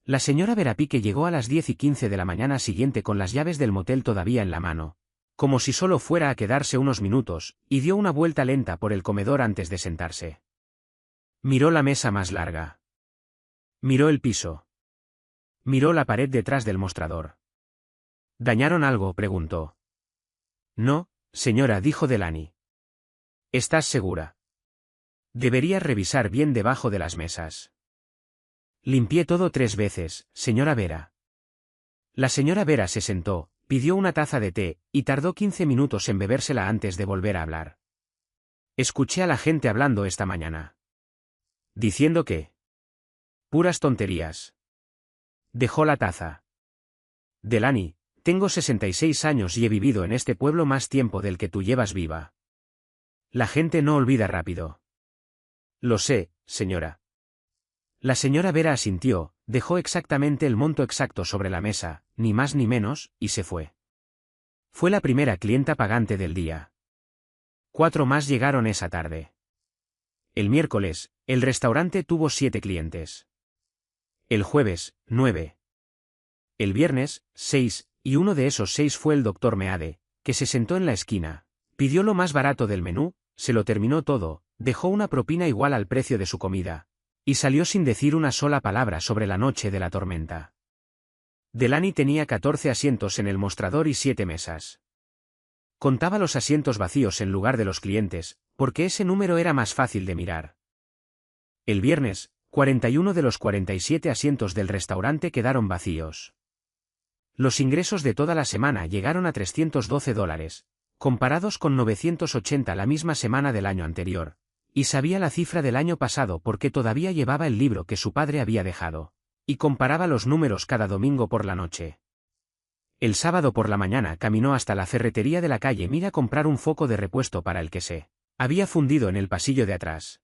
La señora Verapique llegó a las 10:15 de la mañana siguiente con las llaves del motel todavía en la mano, como si solo fuera a quedarse unos minutos, y dio una vuelta lenta por el comedor antes de sentarse. Miró la mesa más larga. Miró el piso. Miró la pared detrás del mostrador. ¿Dañaron algo?, preguntó. No, señora, dijo Delaney. ¿Estás segura? Deberías revisar bien debajo de las mesas. Limpié todo 3 veces, señora Vera. La señora Vera se sentó, pidió una taza de té, y tardó 15 minutos en bebérsela antes de volver a hablar. Escuché a la gente hablando esta mañana. ¿Diciendo qué? Puras tonterías. Dejó la taza. Delaney, tengo 66 años y he vivido en este pueblo más tiempo del que tú llevas viva. La gente no olvida rápido. Lo sé, señora. La señora Vera asintió, dejó exactamente el monto exacto sobre la mesa, ni más ni menos, y se fue. Fue la primera clienta pagante del día. 4 más llegaron esa tarde. El miércoles, el restaurante tuvo 7 clientes. El jueves, 9. El viernes, 6, y uno de esos 6 fue el doctor Meade, que se sentó en la esquina, pidió lo más barato del menú, se lo terminó todo, dejó una propina igual al precio de su comida, y salió sin decir una sola palabra sobre la noche de la tormenta. Delaney tenía 14 asientos en el mostrador y 7 mesas. Contaba los asientos vacíos en lugar de los clientes, porque ese número era más fácil de mirar. El viernes, 41 de los 47 asientos del restaurante quedaron vacíos. Los ingresos de toda la semana llegaron a $312, comparados con 980 la misma semana del año anterior, y sabía la cifra del año pasado porque todavía llevaba el libro que su padre había dejado, y comparaba los números cada domingo por la noche. El sábado por la mañana caminó hasta la ferretería de la calle Mira a comprar un foco de repuesto para el que se había fundido en el pasillo de atrás.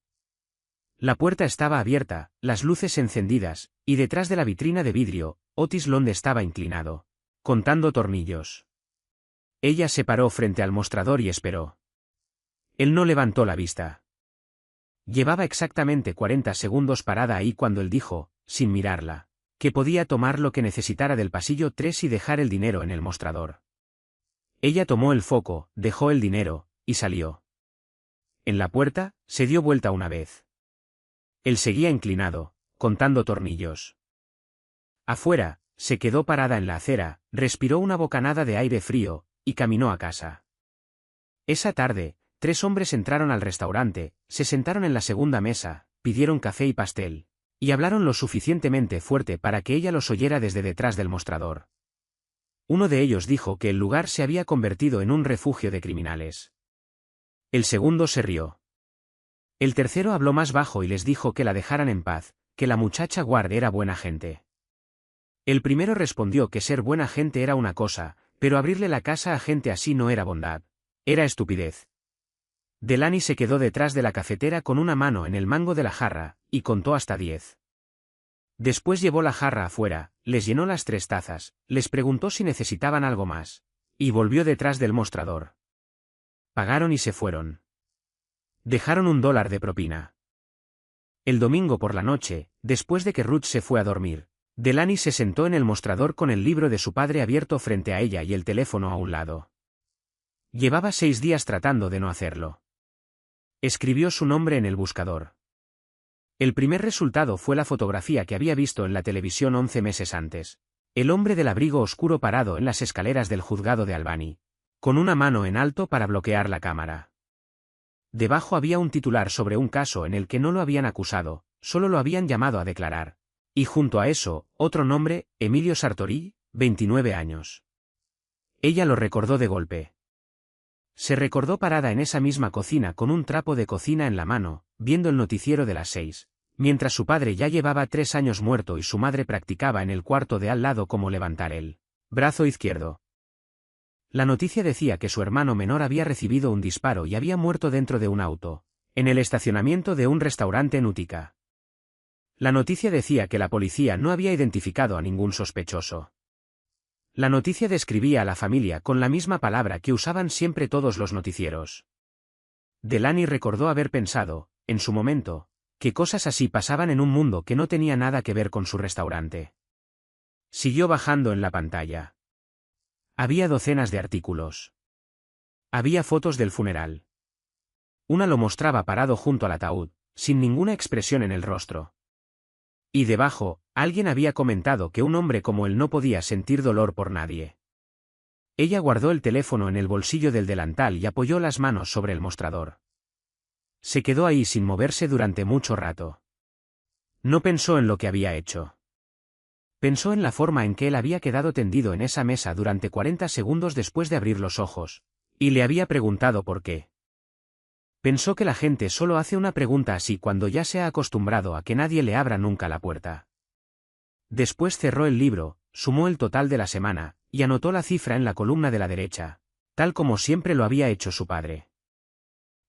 La puerta estaba abierta, las luces encendidas, y detrás de la vitrina de vidrio, Otis Lond estaba inclinado, contando tornillos. Ella se paró frente al mostrador y esperó. Él no levantó la vista. Llevaba exactamente 40 segundos parada ahí cuando él dijo, sin mirarla, que podía tomar lo que necesitara del pasillo 3 y dejar el dinero en el mostrador. Ella tomó el foco, dejó el dinero, y salió. En la puerta, se dio vuelta una vez. Él seguía inclinado, contando tornillos. Afuera, se quedó parada en la acera, respiró una bocanada de aire frío, y caminó a casa. Esa tarde, 3 hombres entraron al restaurante, se sentaron en la segunda mesa, pidieron café y pastel, y hablaron lo suficientemente fuerte para que ella los oyera desde detrás del mostrador. Uno de ellos dijo que el lugar se había convertido en un refugio de criminales. El segundo se rió. El tercero habló más bajo y les dijo que la dejaran en paz, que la muchacha Ward era buena gente. El primero respondió que ser buena gente era una cosa, pero abrirle la casa a gente así no era bondad. Era estupidez. Delaney se quedó detrás de la cafetera con una mano en el mango de la jarra, y contó hasta 10. Después llevó la jarra afuera, les llenó las 3 tazas, les preguntó si necesitaban algo más, y volvió detrás del mostrador. Pagaron y se fueron. Dejaron $1 de propina. El domingo por la noche, después de que Ruth se fue a dormir, Delaney se sentó en el mostrador con el libro de su padre abierto frente a ella y el teléfono a un lado. Llevaba 6 días tratando de no hacerlo. Escribió su nombre en el buscador. El primer resultado fue la fotografía que había visto en la televisión 11 meses antes. El hombre del abrigo oscuro parado en las escaleras del juzgado de Albany, con una mano en alto para bloquear la cámara. Debajo había un titular sobre un caso en el que no lo habían acusado, solo lo habían llamado a declarar. Y junto a eso, otro nombre, Emilio Sartori, 29 años. Ella lo recordó de golpe. Se recordó parada en esa misma cocina con un trapo de cocina en la mano, viendo el noticiero de las 6, mientras su padre ya llevaba 3 años muerto y su madre practicaba en el cuarto de al lado cómo levantar el brazo izquierdo. La noticia decía que su hermano menor había recibido un disparo y había muerto dentro de un auto, en el estacionamiento de un restaurante en Utica. La noticia decía que la policía no había identificado a ningún sospechoso. La noticia describía a la familia con la misma palabra que usaban siempre todos los noticieros. Delaney recordó haber pensado, en su momento, que cosas así pasaban en un mundo que no tenía nada que ver con su restaurante. Siguió bajando en la pantalla. Había docenas de artículos. Había fotos del funeral. Una lo mostraba parado junto al ataúd, sin ninguna expresión en el rostro. Y debajo, alguien había comentado que un hombre como él no podía sentir dolor por nadie. Ella guardó el teléfono en el bolsillo del delantal y apoyó las manos sobre el mostrador. Se quedó ahí sin moverse durante mucho rato. No pensó en lo que había hecho. Pensó en la forma en que él había quedado tendido en esa mesa durante 40 segundos después de abrir los ojos, y le había preguntado por qué. Pensó que la gente solo hace una pregunta así cuando ya se ha acostumbrado a que nadie le abra nunca la puerta. Después cerró el libro, sumó el total de la semana, y anotó la cifra en la columna de la derecha, tal como siempre lo había hecho su padre.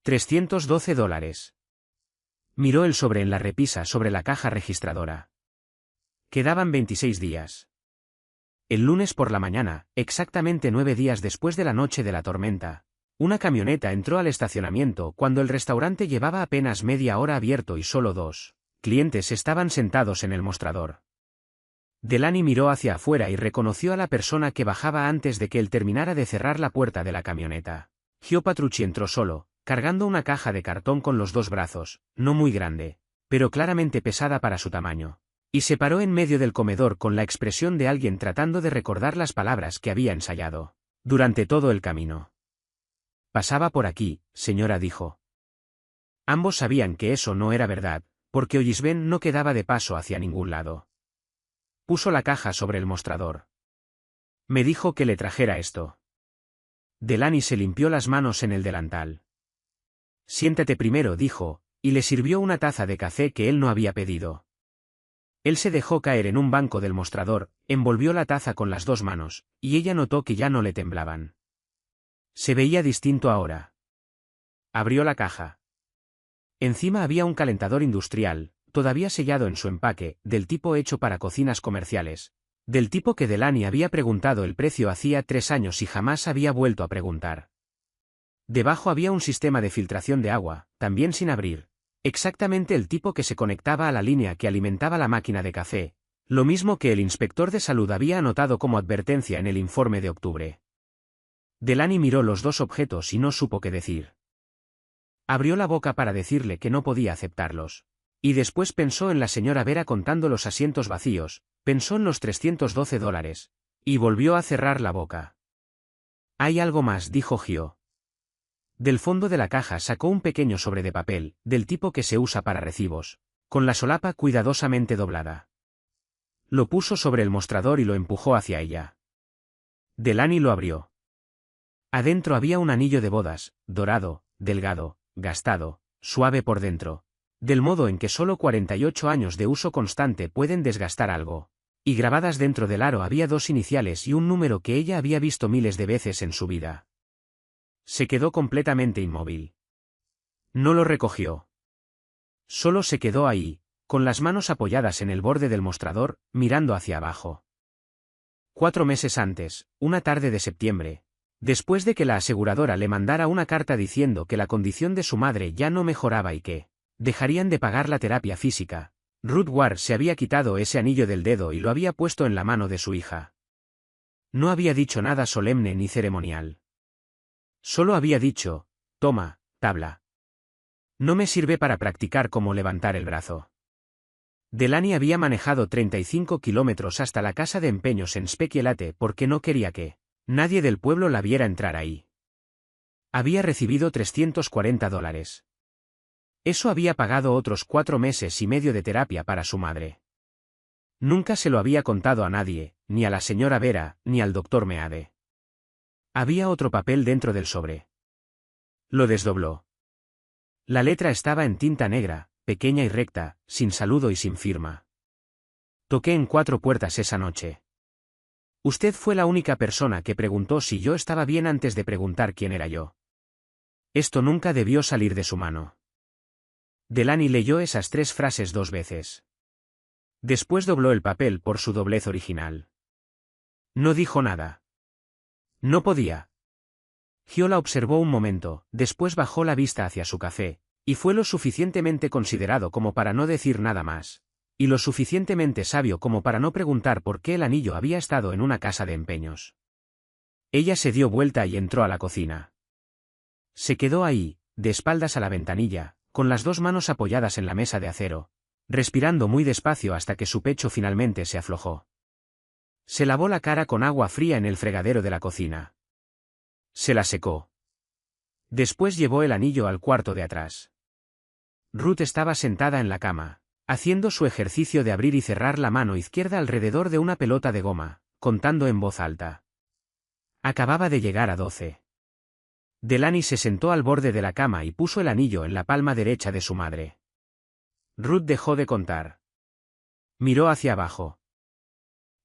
$312. Miró el sobre en la repisa sobre la caja registradora. Quedaban 26 días. El lunes por la mañana, exactamente 9 días después de la noche de la tormenta, una camioneta entró al estacionamiento cuando el restaurante llevaba apenas media hora abierto y solo 2 clientes estaban sentados en el mostrador. Delaney miró hacia afuera y reconoció a la persona que bajaba antes de que él terminara de cerrar la puerta de la camioneta. Gio Patrucci entró solo, cargando una caja de cartón con los 2 brazos, no muy grande, pero claramente pesada para su tamaño, y se paró en medio del comedor con la expresión de alguien tratando de recordar las palabras que había ensayado durante todo el camino. Pasaba por aquí, señora, dijo. Ambos sabían que eso no era verdad, porque Ollisben no quedaba de paso hacia ningún lado. Puso la caja sobre el mostrador. Me dijo que le trajera esto. Delaney se limpió las manos en el delantal. Siéntate primero, dijo, y le sirvió una taza de café que él no había pedido. Él se dejó caer en un banco del mostrador, envolvió la taza con las 2 manos, y ella notó que ya no le temblaban. Se veía distinto ahora. Abrió la caja. Encima había un calentador industrial, todavía sellado en su empaque, del tipo hecho para cocinas comerciales, del tipo que Delaney había preguntado el precio hacía 3 años y jamás había vuelto a preguntar. Debajo había un sistema de filtración de agua, también sin abrir, exactamente el tipo que se conectaba a la línea que alimentaba la máquina de café, lo mismo que el inspector de salud había anotado como advertencia en el informe de octubre. Delaney miró los 2 objetos y no supo qué decir. Abrió la boca para decirle que no podía aceptarlos. Y después pensó en la señora Vera contando los asientos vacíos, pensó en los $312, y volvió a cerrar la boca. Hay algo más, dijo Gio. Del fondo de la caja sacó un pequeño sobre de papel, del tipo que se usa para recibos, con la solapa cuidadosamente doblada. Lo puso sobre el mostrador y lo empujó hacia ella. Delaney lo abrió. Adentro había un anillo de bodas, dorado, delgado, gastado, suave por dentro, del modo en que solo 48 años de uso constante pueden desgastar algo, y grabadas dentro del aro había 2 iniciales y un número que ella había visto miles de veces en su vida. Se quedó completamente inmóvil. No lo recogió. Solo se quedó ahí, con las manos apoyadas en el borde del mostrador, mirando hacia abajo. 4 meses antes, una tarde de septiembre, después de que la aseguradora le mandara una carta diciendo que la condición de su madre ya no mejoraba y que dejarían de pagar la terapia física, Ruth Ward se había quitado ese anillo del dedo y lo había puesto en la mano de su hija. No había dicho nada solemne ni ceremonial. Solo había dicho, toma, tabla. No me sirve para practicar cómo levantar el brazo. Delaney había manejado 35 kilómetros hasta la casa de empeños en Speculate porque no quería que nadie del pueblo la viera entrar ahí. Había recibido $340. Eso había pagado otros 4 meses y medio de terapia para su madre. Nunca se lo había contado a nadie, ni a la señora Vera, ni al doctor Meade. Había otro papel dentro del sobre. Lo desdobló. La letra estaba en tinta negra, pequeña y recta, sin saludo y sin firma. Toqué en 4 puertas esa noche. Usted fue la única persona que preguntó si yo estaba bien antes de preguntar quién era yo. Esto nunca debió salir de su mano. Delaney leyó esas 3 frases 2 veces. Después dobló el papel por su doblez original. No dijo nada. No podía. Hyo la observó un momento, después bajó la vista hacia su café, y fue lo suficientemente considerado como para no decir nada más, y lo suficientemente sabio como para no preguntar por qué el anillo había estado en una casa de empeños. Ella se dio vuelta y entró a la cocina. Se quedó ahí, de espaldas a la ventanilla, con las dos manos apoyadas en la mesa de acero, respirando muy despacio hasta que su pecho finalmente se aflojó. Se lavó la cara con agua fría en el fregadero de la cocina. Se la secó. Después llevó el anillo al cuarto de atrás. Ruth estaba sentada en la cama, haciendo su ejercicio de abrir y cerrar la mano izquierda alrededor de una pelota de goma, contando en voz alta. Acababa de llegar a 12. Delaney se sentó al borde de la cama y puso el anillo en la palma derecha de su madre. Ruth dejó de contar. Miró hacia abajo.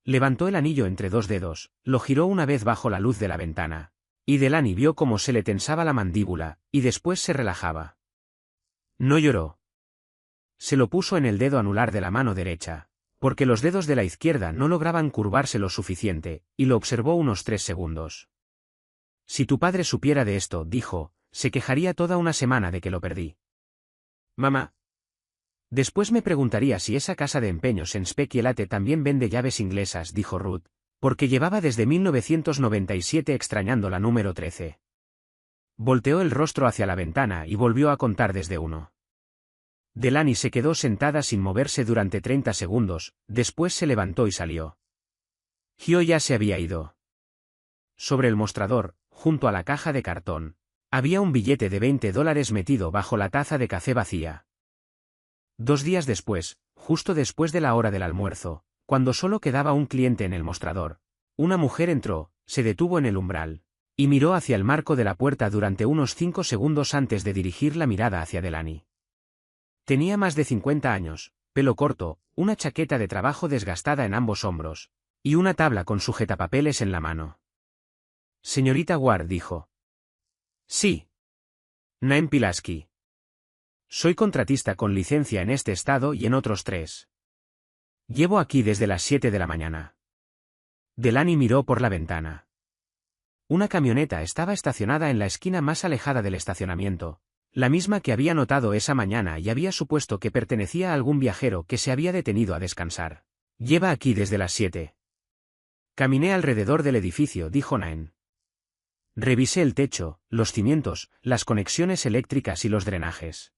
Levantó el anillo entre dos dedos, lo giró una vez bajo la luz de la ventana, y Delaney vio cómo se le tensaba la mandíbula, y después se relajaba. No lloró. Se lo puso en el dedo anular de la mano derecha, porque los dedos de la izquierda no lograban curvarse lo suficiente, y lo observó unos 3 segundos. Si tu padre supiera de esto, dijo, se quejaría toda una semana de que lo perdí. Mamá. Después me preguntaría si esa casa de empeños en Speculate también vende llaves inglesas, dijo Ruth, porque llevaba desde 1997 extrañando la número 13. Volteó el rostro hacia la ventana y volvió a contar desde 1. Delaney se quedó sentada sin moverse durante 30 segundos, después se levantó y salió. Hyo ya se había ido. Sobre el mostrador, junto a la caja de cartón, había un billete de $20 metido bajo la taza de café vacía. 2 días después, justo después de la hora del almuerzo, cuando solo quedaba un cliente en el mostrador, una mujer entró, se detuvo en el umbral, y miró hacia el marco de la puerta durante unos 5 segundos antes de dirigir la mirada hacia Delaney. Tenía más de 50 años, pelo corto, una chaqueta de trabajo desgastada en ambos hombros, y una tabla con sujetapapeles en la mano. Señorita Ward dijo. Sí. Naem Pilasky. Soy contratista con licencia en este estado y en otros 3. Llevo aquí desde las 7 de la mañana. Delaney miró por la ventana. Una camioneta estaba estacionada en la esquina más alejada del estacionamiento, la misma que había notado esa mañana y había supuesto que pertenecía a algún viajero que se había detenido a descansar. Lleva aquí desde las 7. Caminé alrededor del edificio, dijo Naem. Revisé el techo, los cimientos, las conexiones eléctricas y los drenajes.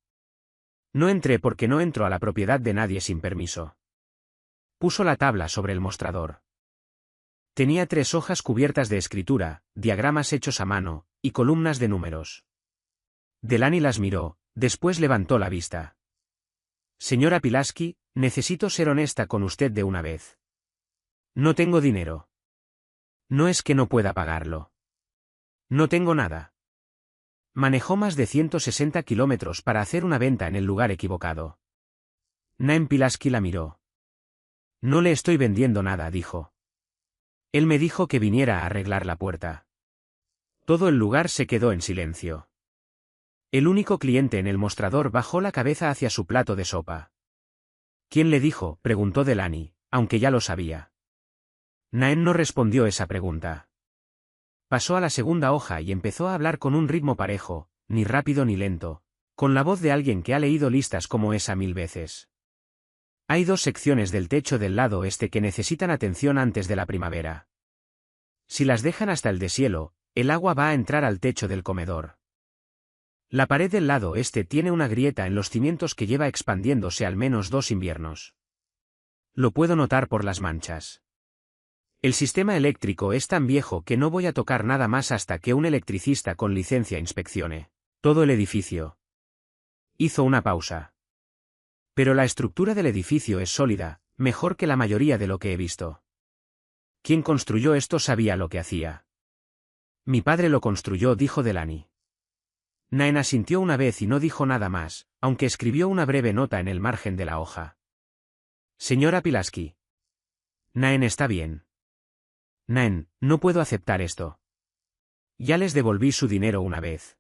No entré porque no entro a la propiedad de nadie sin permiso. Puso la tabla sobre el mostrador. Tenía 3 hojas cubiertas de escritura, diagramas hechos a mano, y columnas de números. Delaney las miró, después levantó la vista. Señora Pilasky, necesito ser honesta con usted de una vez. No tengo dinero. No es que no pueda pagarlo. No tengo nada. Manejó más de 160 kilómetros para hacer una venta en el lugar equivocado. Naem Pilasky la miró. No le estoy vendiendo nada, dijo. Él me dijo que viniera a arreglar la puerta. Todo el lugar se quedó en silencio. El único cliente en el mostrador bajó la cabeza hacia su plato de sopa. ¿Quién le dijo?, preguntó Delaney, aunque ya lo sabía. Naem no respondió esa pregunta. Pasó a la segunda hoja y empezó a hablar con un ritmo parejo, ni rápido ni lento, con la voz de alguien que ha leído listas como esa 1000 veces. Hay 2 secciones del techo del lado este que necesitan atención antes de la primavera. Si las dejan hasta el deshielo, el agua va a entrar al techo del comedor. La pared del lado este tiene una grieta en los cimientos que lleva expandiéndose al menos 2 inviernos. Lo puedo notar por las manchas. El sistema eléctrico es tan viejo que no voy a tocar nada más hasta que un electricista con licencia inspeccione todo el edificio. Hizo una pausa. Pero la estructura del edificio es sólida, mejor que la mayoría de lo que he visto. Quien construyó esto sabía lo que hacía. Mi padre lo construyó, dijo Delaney. Naem asintió una vez y no dijo nada más, aunque escribió una breve nota en el margen de la hoja. Señora Pilasky. Naem está bien. Naem, no puedo aceptar esto. Ya les devolví su dinero una vez.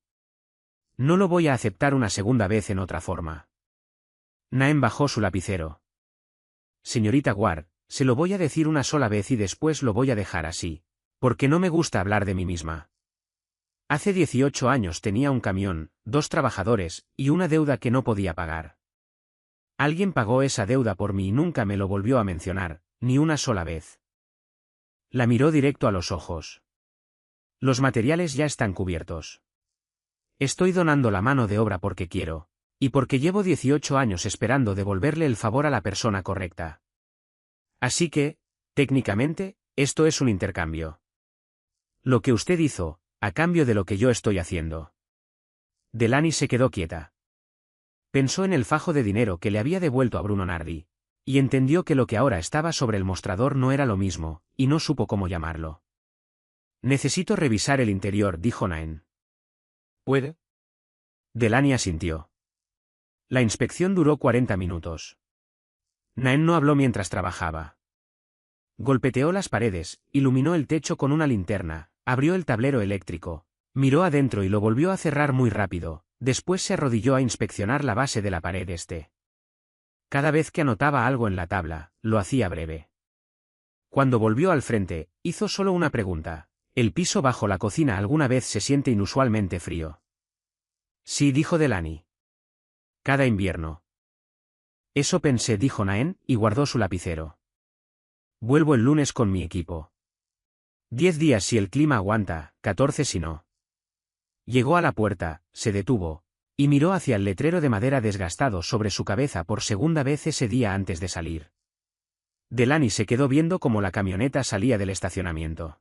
No lo voy a aceptar una segunda vez en otra forma. Naem bajó su lapicero. Señorita Ward, se lo voy a decir una sola vez y después lo voy a dejar así, porque no me gusta hablar de mí misma. Hace 18 años tenía un camión, 2 trabajadores, y una deuda que no podía pagar. Alguien pagó esa deuda por mí y nunca me lo volvió a mencionar, ni una sola vez. La miró directo a los ojos. Los materiales ya están cubiertos. Estoy donando la mano de obra porque quiero, y porque llevo 18 años esperando devolverle el favor a la persona correcta. Así que, técnicamente, esto es un intercambio. Lo que usted hizo, a cambio de lo que yo estoy haciendo. Delaney se quedó quieta. Pensó en el fajo de dinero que le había devuelto a Bruno Nardi, y entendió que lo que ahora estaba sobre el mostrador no era lo mismo, y no supo cómo llamarlo. Necesito revisar el interior, dijo Nain. ¿Puede? Delaney asintió. La inspección duró 40 minutos. Nain no habló mientras trabajaba. Golpeteó las paredes, iluminó el techo con una linterna, abrió el tablero eléctrico, miró adentro y lo volvió a cerrar muy rápido, después se arrodilló a inspeccionar la base de la pared este. Cada vez que anotaba algo en la tabla, lo hacía breve. Cuando volvió al frente, hizo solo una pregunta. ¿El piso bajo la cocina alguna vez se siente inusualmente frío? Sí, dijo Delaney. Cada invierno. Eso pensé, dijo Nain, y guardó su lapicero. Vuelvo el lunes con mi equipo. 10 días si el clima aguanta, 14 si no. Llegó a la puerta, se detuvo, y miró hacia el letrero de madera desgastado sobre su cabeza por segunda vez ese día antes de salir. Delaney se quedó viendo cómo la camioneta salía del estacionamiento.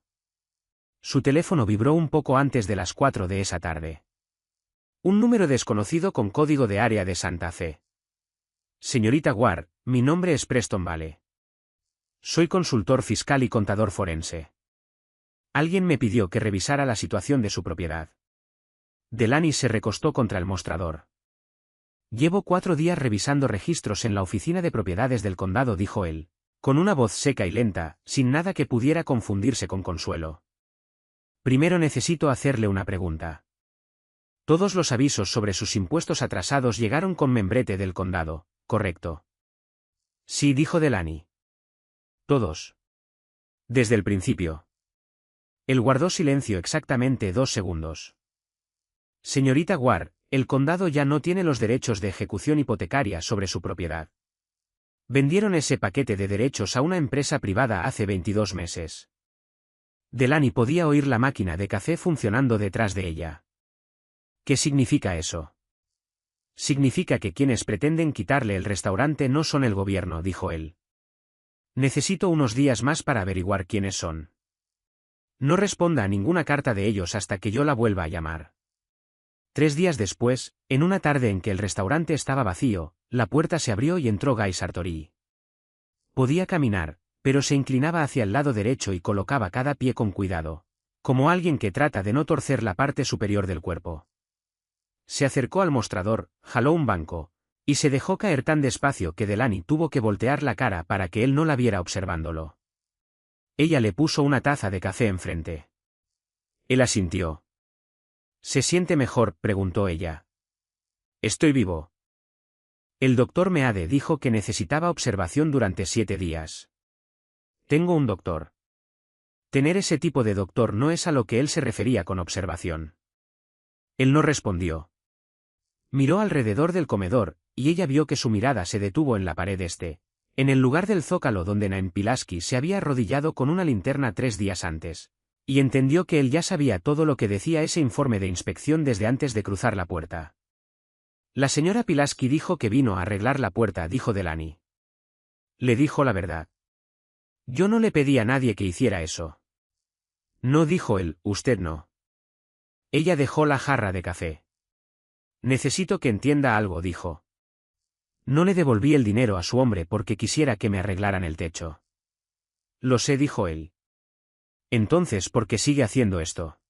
Su teléfono vibró un poco antes de las 4 de esa tarde. Un número desconocido con código de área de Santa Fe. Señorita Ward, mi nombre es Preston Vale. Soy consultor fiscal y contador forense. Alguien me pidió que revisara la situación de su propiedad. Delaney se recostó contra el mostrador. Llevo 4 días revisando registros en la oficina de propiedades del condado, dijo él, con una voz seca y lenta, sin nada que pudiera confundirse con consuelo. Primero necesito hacerle una pregunta. Todos los avisos sobre sus impuestos atrasados llegaron con membrete del condado, ¿correcto? Sí, dijo Delaney. Todos. Desde el principio. Él guardó silencio exactamente 2 segundos. Señorita Ward, el condado ya no tiene los derechos de ejecución hipotecaria sobre su propiedad. Vendieron ese paquete de derechos a una empresa privada hace 22 meses. Delaney podía oír la máquina de café funcionando detrás de ella. ¿Qué significa eso? Significa que quienes pretenden quitarle el restaurante no son el gobierno, dijo él. Necesito unos días más para averiguar quiénes son. No responda a ninguna carta de ellos hasta que yo la vuelva a llamar. 3 días después, en una tarde en que el restaurante estaba vacío, la puerta se abrió y entró Guy Sartori. Podía caminar, pero se inclinaba hacia el lado derecho y colocaba cada pie con cuidado, como alguien que trata de no torcer la parte superior del cuerpo. Se acercó al mostrador, jaló un banco, y se dejó caer tan despacio que Delaney tuvo que voltear la cara para que él no la viera observándolo. Ella le puso una taza de café enfrente. Él asintió. ¿Se siente mejor?, preguntó ella. Estoy vivo. El doctor Meade dijo que necesitaba observación durante 7 días. Tengo un doctor. Tener ese tipo de doctor no es a lo que él se refería con observación. Él no respondió. Miró alrededor del comedor, y ella vio que su mirada se detuvo en la pared este, en el lugar del zócalo donde Nain Pilasky se había arrodillado con una linterna 3 días antes, y entendió que él ya sabía todo lo que decía ese informe de inspección desde antes de cruzar la puerta. La señora Pilasky dijo que vino a arreglar la puerta, dijo Delaney. Le dijo la verdad. Yo no le pedí a nadie que hiciera eso. No, dijo él, usted no. Ella dejó la jarra de café. Necesito que entienda algo, dijo. No le devolví el dinero a su hombre porque quisiera que me arreglaran el techo. Lo sé, dijo él. Entonces, ¿por qué sigue haciendo esto?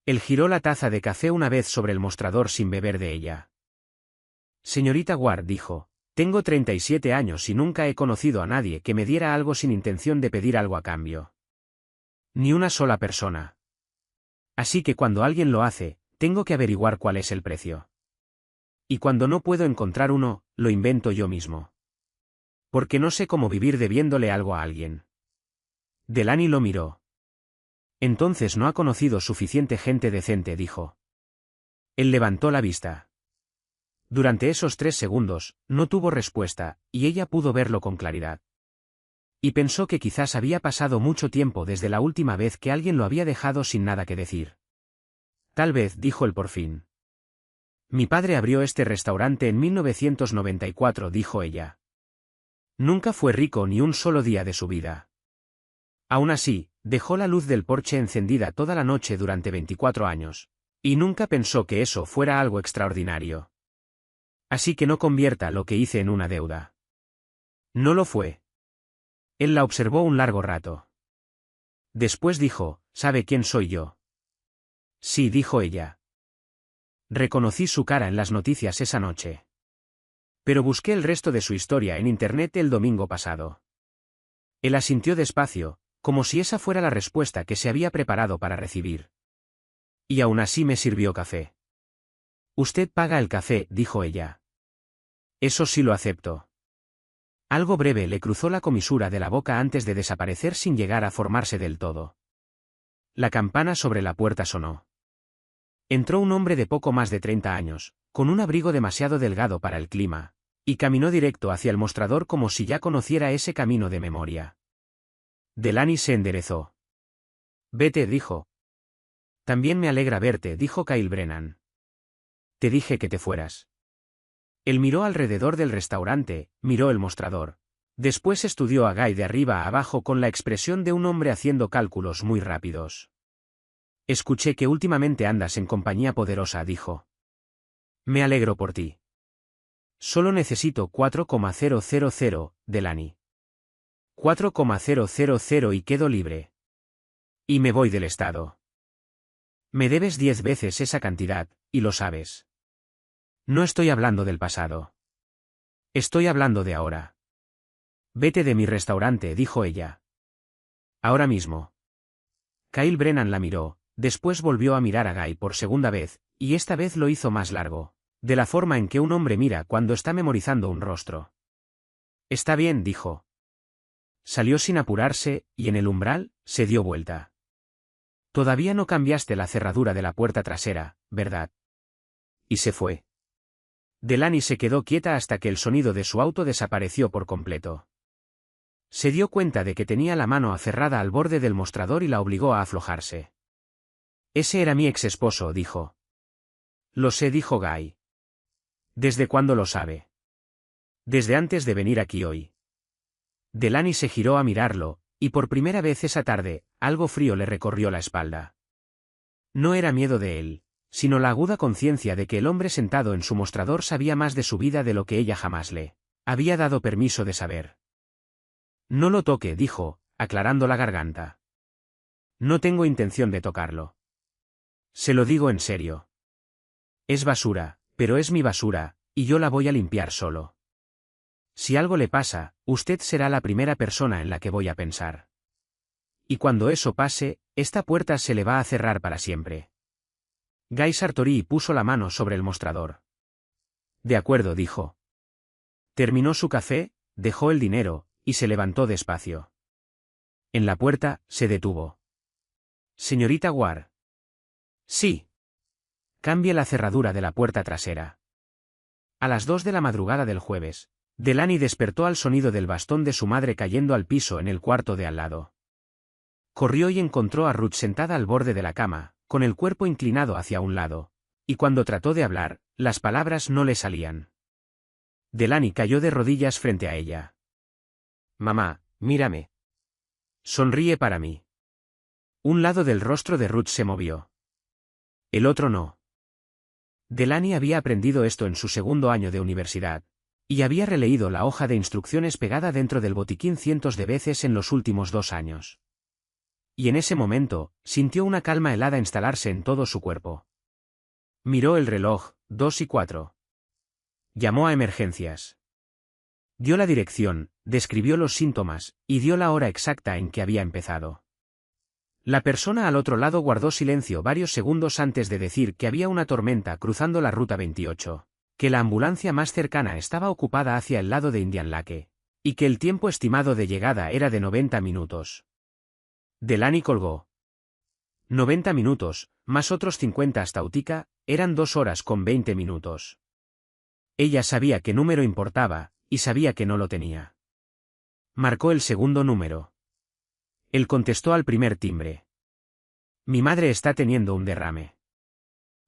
Él giró la taza de café una vez sobre el mostrador sin beber de ella. Señorita Ward, dijo, tengo 37 años y nunca he conocido a nadie que me diera algo sin intención de pedir algo a cambio. Ni una sola persona. Así que cuando alguien lo hace, tengo que averiguar cuál es el precio. Y cuando no puedo encontrar uno, lo invento yo mismo. Porque no sé cómo vivir debiéndole algo a alguien. Delaney lo miró. Entonces no ha conocido suficiente gente decente, dijo. Él levantó la vista. Durante esos 3 segundos, no tuvo respuesta, y ella pudo verlo con claridad. Y pensó que quizás había pasado mucho tiempo desde la última vez que alguien lo había dejado sin nada que decir. Tal vez, dijo él por fin. Mi padre abrió este restaurante en 1994, dijo ella. Nunca fue rico ni un solo día de su vida. Aún así, dejó la luz del porche encendida toda la noche durante 24 años. Y nunca pensó que eso fuera algo extraordinario. Así que no convierta lo que hice en una deuda. No lo fue. Él la observó un largo rato. Después dijo, ¿sabe quién soy yo? Sí, dijo ella. Reconocí su cara en las noticias esa noche. Pero busqué el resto de su historia en Internet el domingo pasado. Él asintió despacio, como si esa fuera la respuesta que se había preparado para recibir. Y aún así me sirvió café. Usted paga el café, dijo ella. Eso sí lo acepto. Algo breve le cruzó la comisura de la boca antes de desaparecer sin llegar a formarse del todo. La campana sobre la puerta sonó. Entró un hombre de poco más de 30 años, con un abrigo demasiado delgado para el clima, y caminó directo hacia el mostrador como si ya conociera ese camino de memoria. Delaney se enderezó. Vete, dijo. También me alegra verte, dijo Kyle Brennan. Te dije que te fueras. Él miró alrededor del restaurante, miró el mostrador. Después estudió a Guy de arriba a abajo con la expresión de un hombre haciendo cálculos muy rápidos. Escuché que últimamente andas en compañía poderosa, dijo. Me alegro por ti. Solo necesito 4,000, Delaney. 4,000 y quedo libre. Y me voy del estado. Me debes 10 veces esa cantidad, y lo sabes. No estoy hablando del pasado. Estoy hablando de ahora. Vete de mi restaurante, dijo ella. Ahora mismo. Kyle Brennan la miró, después volvió a mirar a Guy por segunda vez, y esta vez lo hizo más largo, de la forma en que un hombre mira cuando está memorizando un rostro. Está bien, dijo. Salió sin apurarse, y en el umbral, se dio vuelta. Todavía no cambiaste la cerradura de la puerta trasera, ¿verdad? Y se fue. Delaney se quedó quieta hasta que el sonido de su auto desapareció por completo. Se dio cuenta de que tenía la mano aferrada al borde del mostrador y la obligó a aflojarse. Ese era mi ex esposo, dijo. Lo sé, dijo Guy. ¿Desde cuándo lo sabe? Desde antes de venir aquí hoy. Delaney se giró a mirarlo, y por primera vez esa tarde, algo frío le recorrió la espalda. No era miedo de él, sino la aguda conciencia de que el hombre sentado en su mostrador sabía más de su vida de lo que ella jamás le había dado permiso de saber. No lo toque, dijo, aclarando la garganta. No tengo intención de tocarlo. Se lo digo en serio. Es basura, pero es mi basura, y yo la voy a limpiar solo. Si algo le pasa, usted será la primera persona en la que voy a pensar. Y cuando eso pase, esta puerta se le va a cerrar para siempre. Guy Sartori puso la mano sobre el mostrador. De acuerdo, dijo. Terminó su café, dejó el dinero, y se levantó despacio. En la puerta, se detuvo. Señorita Ward. Sí. Cambie la cerradura de la puerta trasera. A las 2 de la madrugada del jueves, Delaney despertó al sonido del bastón de su madre cayendo al piso en el cuarto de al lado. Corrió y encontró a Ruth sentada al borde de la cama, con el cuerpo inclinado hacia un lado, y cuando trató de hablar, las palabras no le salían. Delaney cayó de rodillas frente a ella. Mamá, mírame. Sonríe para mí. Un lado del rostro de Ruth se movió. El otro no. Delaney había aprendido esto en su segundo año de universidad, y había releído la hoja de instrucciones pegada dentro del botiquín cientos de veces en los últimos 2 años. Y en ese momento, sintió una calma helada instalarse en todo su cuerpo. Miró el reloj, 2:04. Llamó a emergencias. Dio la dirección, describió los síntomas, y dio la hora exacta en que había empezado. La persona al otro lado guardó silencio varios segundos antes de decir que había una tormenta cruzando la ruta 28, que la ambulancia más cercana estaba ocupada hacia el lado de Indian Lake, y que el tiempo estimado de llegada era de 90 minutos. Delaney colgó. 90 minutos, más otros 50 hasta Utica, eran 2 horas con 20 minutos. Ella sabía qué número importaba, y sabía que no lo tenía. Marcó el segundo número. Él contestó al primer timbre. Mi madre está teniendo un derrame.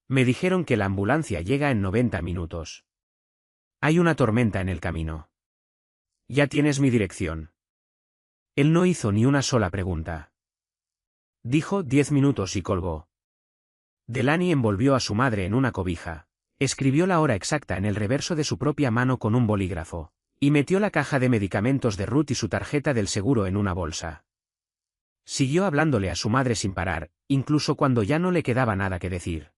Me dijeron que la ambulancia llega en 90 minutos. Hay una tormenta en el camino. Ya tienes mi dirección. Él no hizo ni una sola pregunta. Dijo 10 minutos y colgó. Delaney envolvió a su madre en una cobija, escribió la hora exacta en el reverso de su propia mano con un bolígrafo, y metió la caja de medicamentos de Ruth y su tarjeta del seguro en una bolsa. Siguió hablándole a su madre sin parar, incluso cuando ya no le quedaba nada que decir.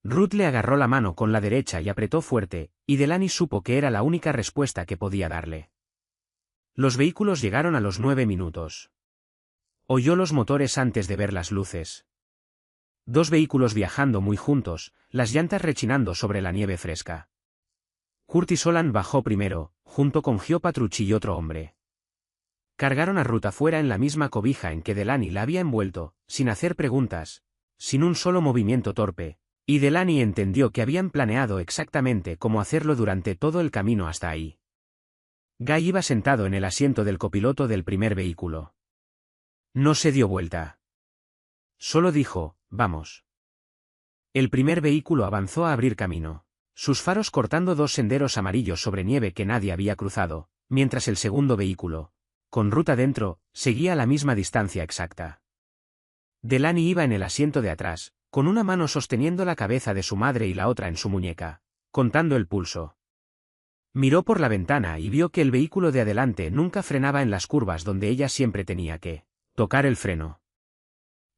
Ruth le agarró la mano con la derecha y apretó fuerte, y Delaney supo que era la única respuesta que podía darle. Los vehículos llegaron a los 9 minutos. Oyó los motores antes de ver las luces. 2 vehículos viajando muy juntos, las llantas rechinando sobre la nieve fresca. Curtis Holland bajó primero, junto con Gio Patrucci y otro hombre. Cargaron a Ruth afuera en la misma cobija en que Delaney la había envuelto, sin hacer preguntas, sin un solo movimiento torpe, y Delaney entendió que habían planeado exactamente cómo hacerlo durante todo el camino hasta ahí. Guy iba sentado en el asiento del copiloto del primer vehículo. No se dio vuelta. Solo dijo, vamos. El primer vehículo avanzó a abrir camino, sus faros cortando 2 senderos amarillos sobre nieve que nadie había cruzado, mientras el segundo vehículo, con Ruth adentro, seguía a la misma distancia exacta. Delaney iba en el asiento de atrás, con una mano sosteniendo la cabeza de su madre y la otra en su muñeca, contando el pulso. Miró por la ventana y vio que el vehículo de adelante nunca frenaba en las curvas donde ella siempre tenía que tocar el freno.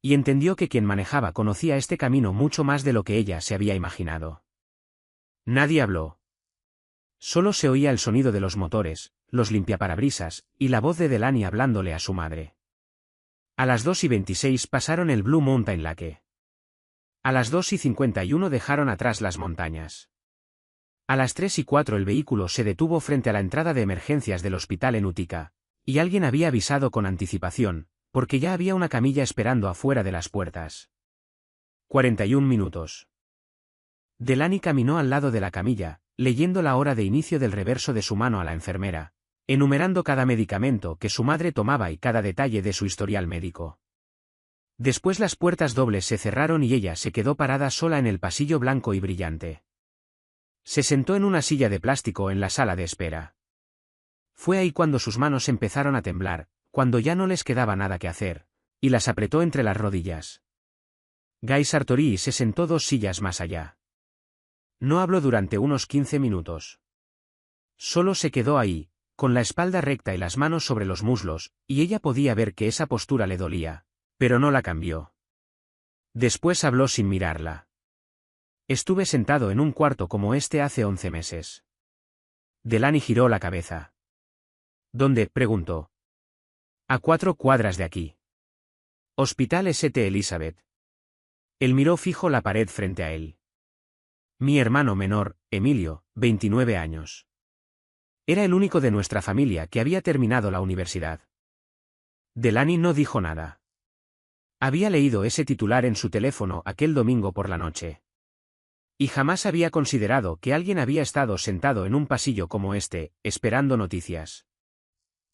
Y entendió que quien manejaba conocía este camino mucho más de lo que ella se había imaginado. Nadie habló. Solo se oía el sonido de los motores, los limpiaparabrisas, y la voz de Delaney hablándole a su madre. A las 2:26 pasaron el Blue Mountain Lake. A las 2:51 dejaron atrás las montañas. A las 3:04 el vehículo se detuvo frente a la entrada de emergencias del hospital en Utica, y alguien había avisado con anticipación, porque ya había una camilla esperando afuera de las puertas. 41 minutos. Delaney caminó al lado de la camilla, leyendo la hora de inicio del reverso de su mano a la enfermera, enumerando cada medicamento que su madre tomaba y cada detalle de su historial médico. Después las puertas dobles se cerraron y ella se quedó parada sola en el pasillo blanco y brillante. Se sentó en una silla de plástico en la sala de espera. Fue ahí cuando sus manos empezaron a temblar, cuando ya no les quedaba nada que hacer, y las apretó entre las rodillas. Guy Sartori se sentó 2 sillas más allá. No habló durante unos 15 minutos. Solo se quedó ahí, con la espalda recta y las manos sobre los muslos, y ella podía ver que esa postura le dolía, pero no la cambió. Después habló sin mirarla. Estuve sentado en un cuarto como este hace 11 meses. Delaney giró la cabeza. ¿Dónde?, preguntó. A 4 cuadras de aquí. Hospital St. Elizabeth. Él miró fijo la pared frente a él. Mi hermano menor, Emilio, 29 años. Era el único de nuestra familia que había terminado la universidad. Delaney no dijo nada. Había leído ese titular en su teléfono aquel domingo por la noche. Y jamás había considerado que alguien había estado sentado en un pasillo como este, esperando noticias.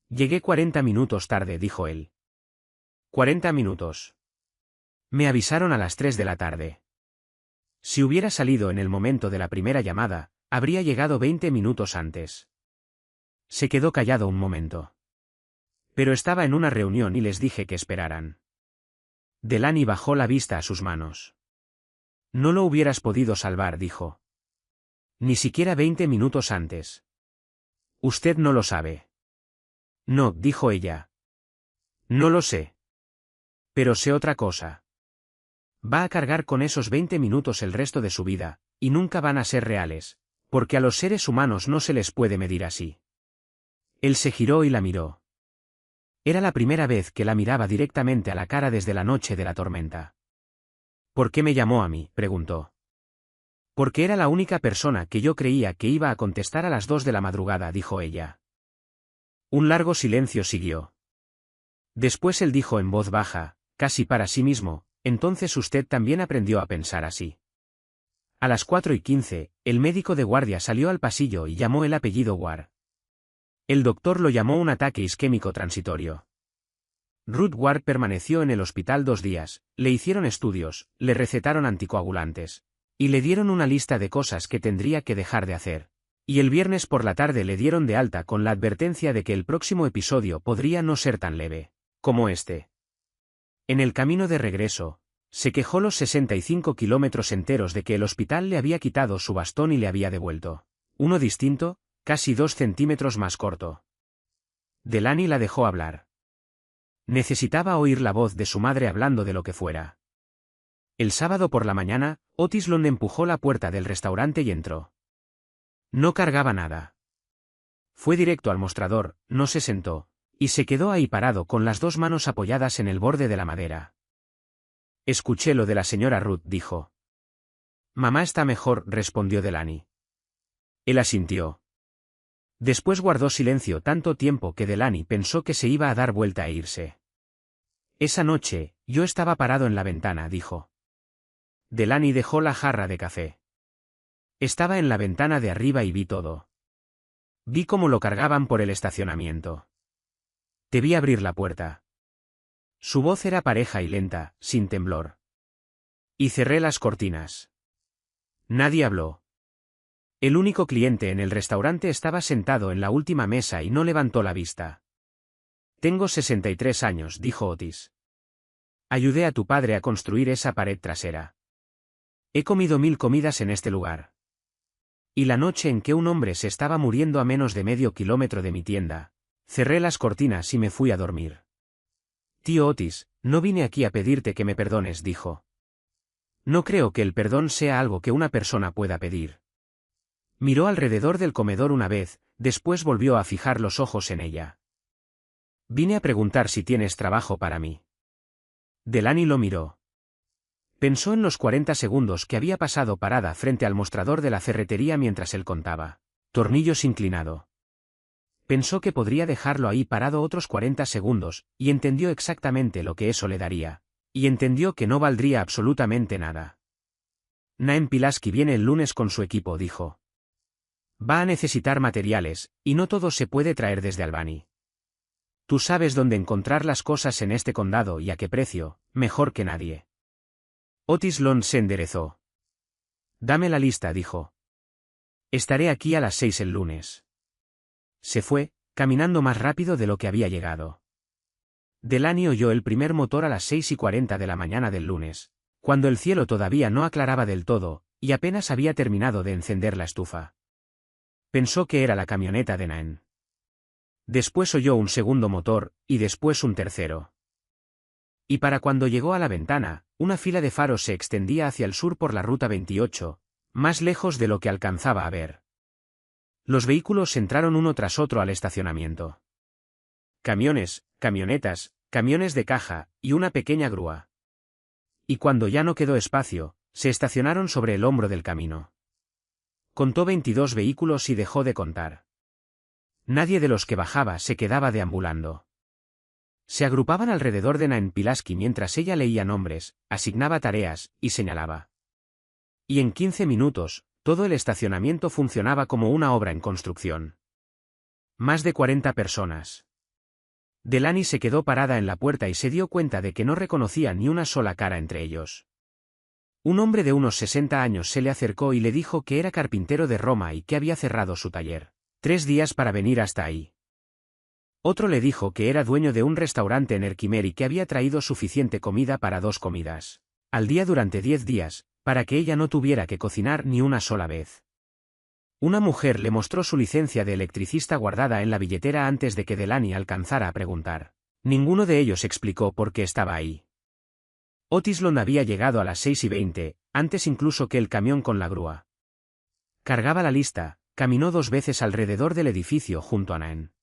Llegué 40 minutos tarde, dijo él. 40 minutos. Me avisaron a las 3 de la tarde. Si hubiera salido en el momento de la primera llamada, habría llegado 20 minutos antes. Se quedó callado un momento. Pero estaba en una reunión y les dije que esperaran. Delaney bajó la vista a sus manos. No lo hubieras podido salvar, dijo. Ni siquiera 20 minutos antes. Usted no lo sabe. No, dijo ella. No lo sé. Pero sé otra cosa. Va a cargar con esos 20 minutos el resto de su vida, y nunca van a ser reales, porque a los seres humanos no se les puede medir así. Él se giró y la miró. Era la primera vez que la miraba directamente a la cara desde la noche de la tormenta. ¿Por qué me llamó a mí?, preguntó. Porque era la única persona que yo creía que iba a contestar a las 2 de la madrugada, dijo ella. Un largo silencio siguió. Después él dijo en voz baja, casi para sí mismo, entonces usted también aprendió a pensar así. A las 4:15, el médico de guardia salió al pasillo y llamó el apellido Ward. El doctor lo llamó un ataque isquémico transitorio. Ruth Ward permaneció en el hospital 2 días, le hicieron estudios, le recetaron anticoagulantes. Y le dieron una lista de cosas que tendría que dejar de hacer. Y el viernes por la tarde le dieron de alta con la advertencia de que el próximo episodio podría no ser tan leve como este. En el camino de regreso, se quejó los 65 kilómetros enteros de que el hospital le había quitado su bastón y le había devuelto uno distinto, casi 2 centímetros más corto. Delaney la dejó hablar. Necesitaba oír la voz de su madre hablando de lo que fuera. El sábado por la mañana, Otis Lund empujó la puerta del restaurante y entró. No cargaba nada. Fue directo al mostrador, no se sentó, y se quedó ahí parado con las 2 manos apoyadas en el borde de la madera. Escuché lo de la señora Ruth, dijo. Mamá está mejor, respondió Delaney. Él asintió. Después guardó silencio tanto tiempo que Delaney pensó que se iba a dar vuelta e irse. Esa noche, yo estaba parado en la ventana, dijo. Delaney dejó la jarra de café. Estaba en la ventana de arriba y vi todo. Vi cómo lo cargaban por el estacionamiento. Te vi abrir la puerta. Su voz era pareja y lenta, sin temblor. Y cerré las cortinas. Nadie habló. El único cliente en el restaurante estaba sentado en la última mesa y no levantó la vista. Tengo 63 años, dijo Otis. Ayudé a tu padre a construir esa pared trasera. He comido 1000 comidas en este lugar. Y la noche en que un hombre se estaba muriendo a menos de medio kilómetro de mi tienda, cerré las cortinas y me fui a dormir. Tío Otis, no vine aquí a pedirte que me perdones, dijo. No creo que el perdón sea algo que una persona pueda pedir. Miró alrededor del comedor una vez, después volvió a fijar los ojos en ella. Vine a preguntar si tienes trabajo para mí. Delaney lo miró. Pensó en los 40 segundos que había pasado parada frente al mostrador de la ferretería mientras él contaba tornillos inclinado. Pensó que podría dejarlo ahí parado otros 40 segundos, y entendió exactamente lo que eso le daría. Y entendió que no valdría absolutamente nada. Naem Pilasky viene el lunes con su equipo, dijo. Va a necesitar materiales, y no todo se puede traer desde Albany. Tú sabes dónde encontrar las cosas en este condado y a qué precio, mejor que nadie. Otis Lund se enderezó. Dame la lista, dijo. Estaré aquí a las 6 el lunes. Se fue, caminando más rápido de lo que había llegado. Delaney oyó el primer motor a las 6:40 de la mañana del lunes, cuando el cielo todavía no aclaraba del todo, y apenas había terminado de encender la estufa. Pensó que era la camioneta de Naen. Después oyó un segundo motor, y después un tercero. Y para cuando llegó a la ventana, una fila de faros se extendía hacia el sur por la ruta 28, más lejos de lo que alcanzaba a ver. Los vehículos entraron uno tras otro al estacionamiento. Camiones, camionetas, camiones de caja, y una pequeña grúa. Y cuando ya no quedó espacio, se estacionaron sobre el hombro del camino. Contó 22 vehículos y dejó de contar. Nadie de los que bajaba se quedaba deambulando. Se agrupaban alrededor de Naem Pilasky mientras ella leía nombres, asignaba tareas, y señalaba. Y en 15 minutos, todo el estacionamiento funcionaba como una obra en construcción. Más de 40 personas. Delaney se quedó parada en la puerta y se dio cuenta de que no reconocía ni una sola cara entre ellos. Un hombre de unos 60 años se le acercó y le dijo que era carpintero de Roma y que había cerrado su taller 3 días para venir hasta ahí. Otro le dijo que era dueño de un restaurante en Herkimer y que había traído suficiente comida para 2 comidas al día durante 10 días, para que ella no tuviera que cocinar ni una sola vez. Una mujer le mostró su licencia de electricista guardada en la billetera antes de que Delaney alcanzara a preguntar. Ninguno de ellos explicó por qué estaba ahí. Otis Lund había llegado a las 6:20, antes incluso que el camión con la grúa. Cargaba la lista, caminó 2 veces alrededor del edificio junto a Naen.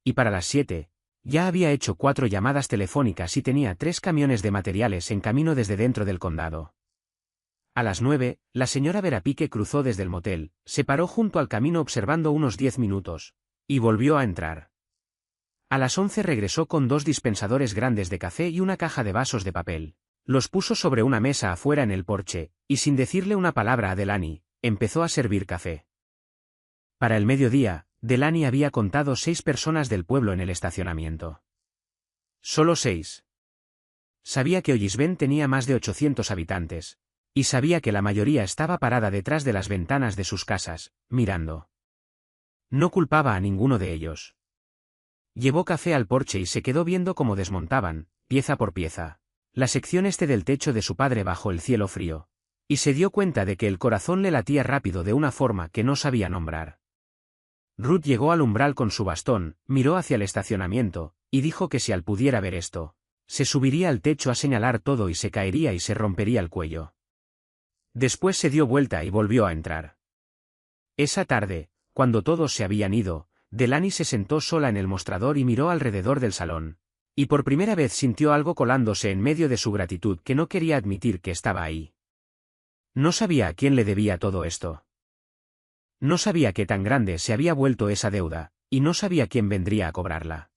Y para las 7, ya había hecho 4 llamadas telefónicas y tenía 3 camiones de materiales en camino desde dentro del condado. A las 9, la señora Verapique cruzó desde el motel, se paró junto al camino observando unos 10 minutos, y volvió a entrar. A las 11 regresó con 2 dispensadores grandes de café y una caja de vasos de papel, Los puso sobre una mesa afuera en el porche, y sin decirle una palabra a Delaney, empezó a servir café. Para el mediodía, Delaney había contado 6 personas del pueblo en el estacionamiento. Solo 6. Sabía que Ollisven tenía más de 800 habitantes, y sabía que la mayoría estaba parada detrás de las ventanas de sus casas, mirando. No culpaba a ninguno de ellos. Llevó café al porche y se quedó viendo cómo desmontaban, pieza por pieza, la sección este del techo de su padre bajo el cielo frío, y se dio cuenta de que el corazón le latía rápido de una forma que no sabía nombrar. Ruth llegó al umbral con su bastón, miró hacia el estacionamiento, y dijo que si al pudiera ver esto, se subiría al techo a señalar todo y se caería y se rompería el cuello. Después se dio vuelta y volvió a entrar. Esa tarde, cuando todos se habían ido, Delaney se sentó sola en el mostrador y miró alrededor del salón, y por primera vez sintió algo colándose en medio de su gratitud que no quería admitir que estaba ahí. No sabía a quién le debía todo esto. No sabía qué tan grande se había vuelto esa deuda, y no sabía quién vendría a cobrarla.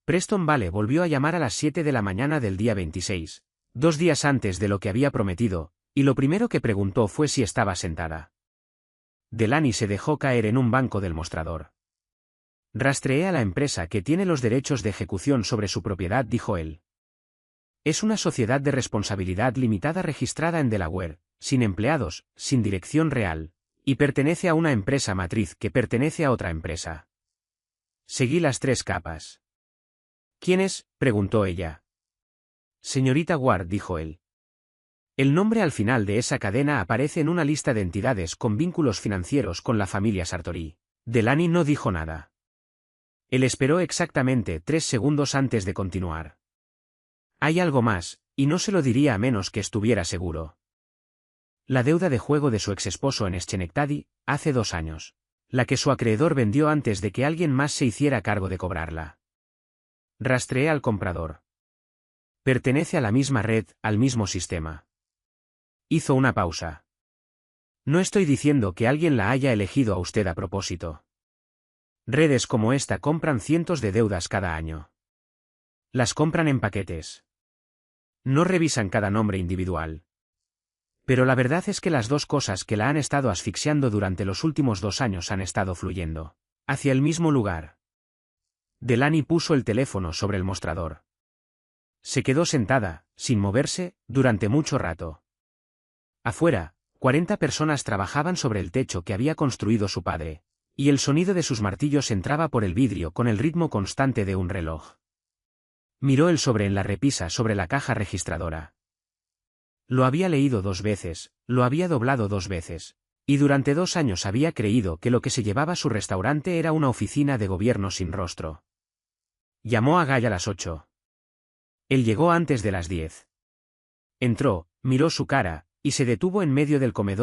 Preston Vale volvió a llamar a las 7 de la mañana del día 26, 2 días antes de lo que había prometido, y lo primero que preguntó fue si estaba sentada. Delaney se dejó caer en un banco del mostrador. Rastreé a la empresa que tiene los derechos de ejecución sobre su propiedad, dijo él. Es una sociedad de responsabilidad limitada registrada en Delaware, sin empleados, sin dirección real, y pertenece a una empresa matriz que pertenece a otra empresa. Seguí las 3 capas. ¿Quién es?, preguntó ella. Señorita Ward, dijo él. El nombre al final de esa cadena aparece en una lista de entidades con vínculos financieros con la familia Sartori. Delaney no dijo nada. Él esperó exactamente 3 segundos antes de continuar. Hay algo más, y no se lo diría a menos que estuviera seguro. La deuda de juego de su exesposo en Schenectady, hace 2 años. La que su acreedor vendió antes de que alguien más se hiciera cargo de cobrarla. Rastreé al comprador. Pertenece a la misma red, al mismo sistema. Hizo una pausa. No estoy diciendo que alguien la haya elegido a usted a propósito. Redes como esta compran cientos de deudas cada año. Las compran en paquetes. No revisan cada nombre individual. Pero la verdad es que las 2 cosas que la han estado asfixiando durante los últimos 2 años han estado fluyendo hacia el mismo lugar. Delaney puso el teléfono sobre el mostrador. Se quedó sentada, sin moverse, durante mucho rato. Afuera, 40 personas trabajaban sobre el techo que había construido su padre, y el sonido de sus martillos entraba por el vidrio con el ritmo constante de un reloj. Miró el sobre en la repisa sobre la caja registradora. Lo había leído 2 veces, lo había doblado 2 veces, y durante 2 años había creído que lo que se llevaba su restaurante era una oficina de gobierno sin rostro. Llamó a Guy a las 8. Él llegó antes de las 10. Entró, miró su cara, y se detuvo en medio del comedor.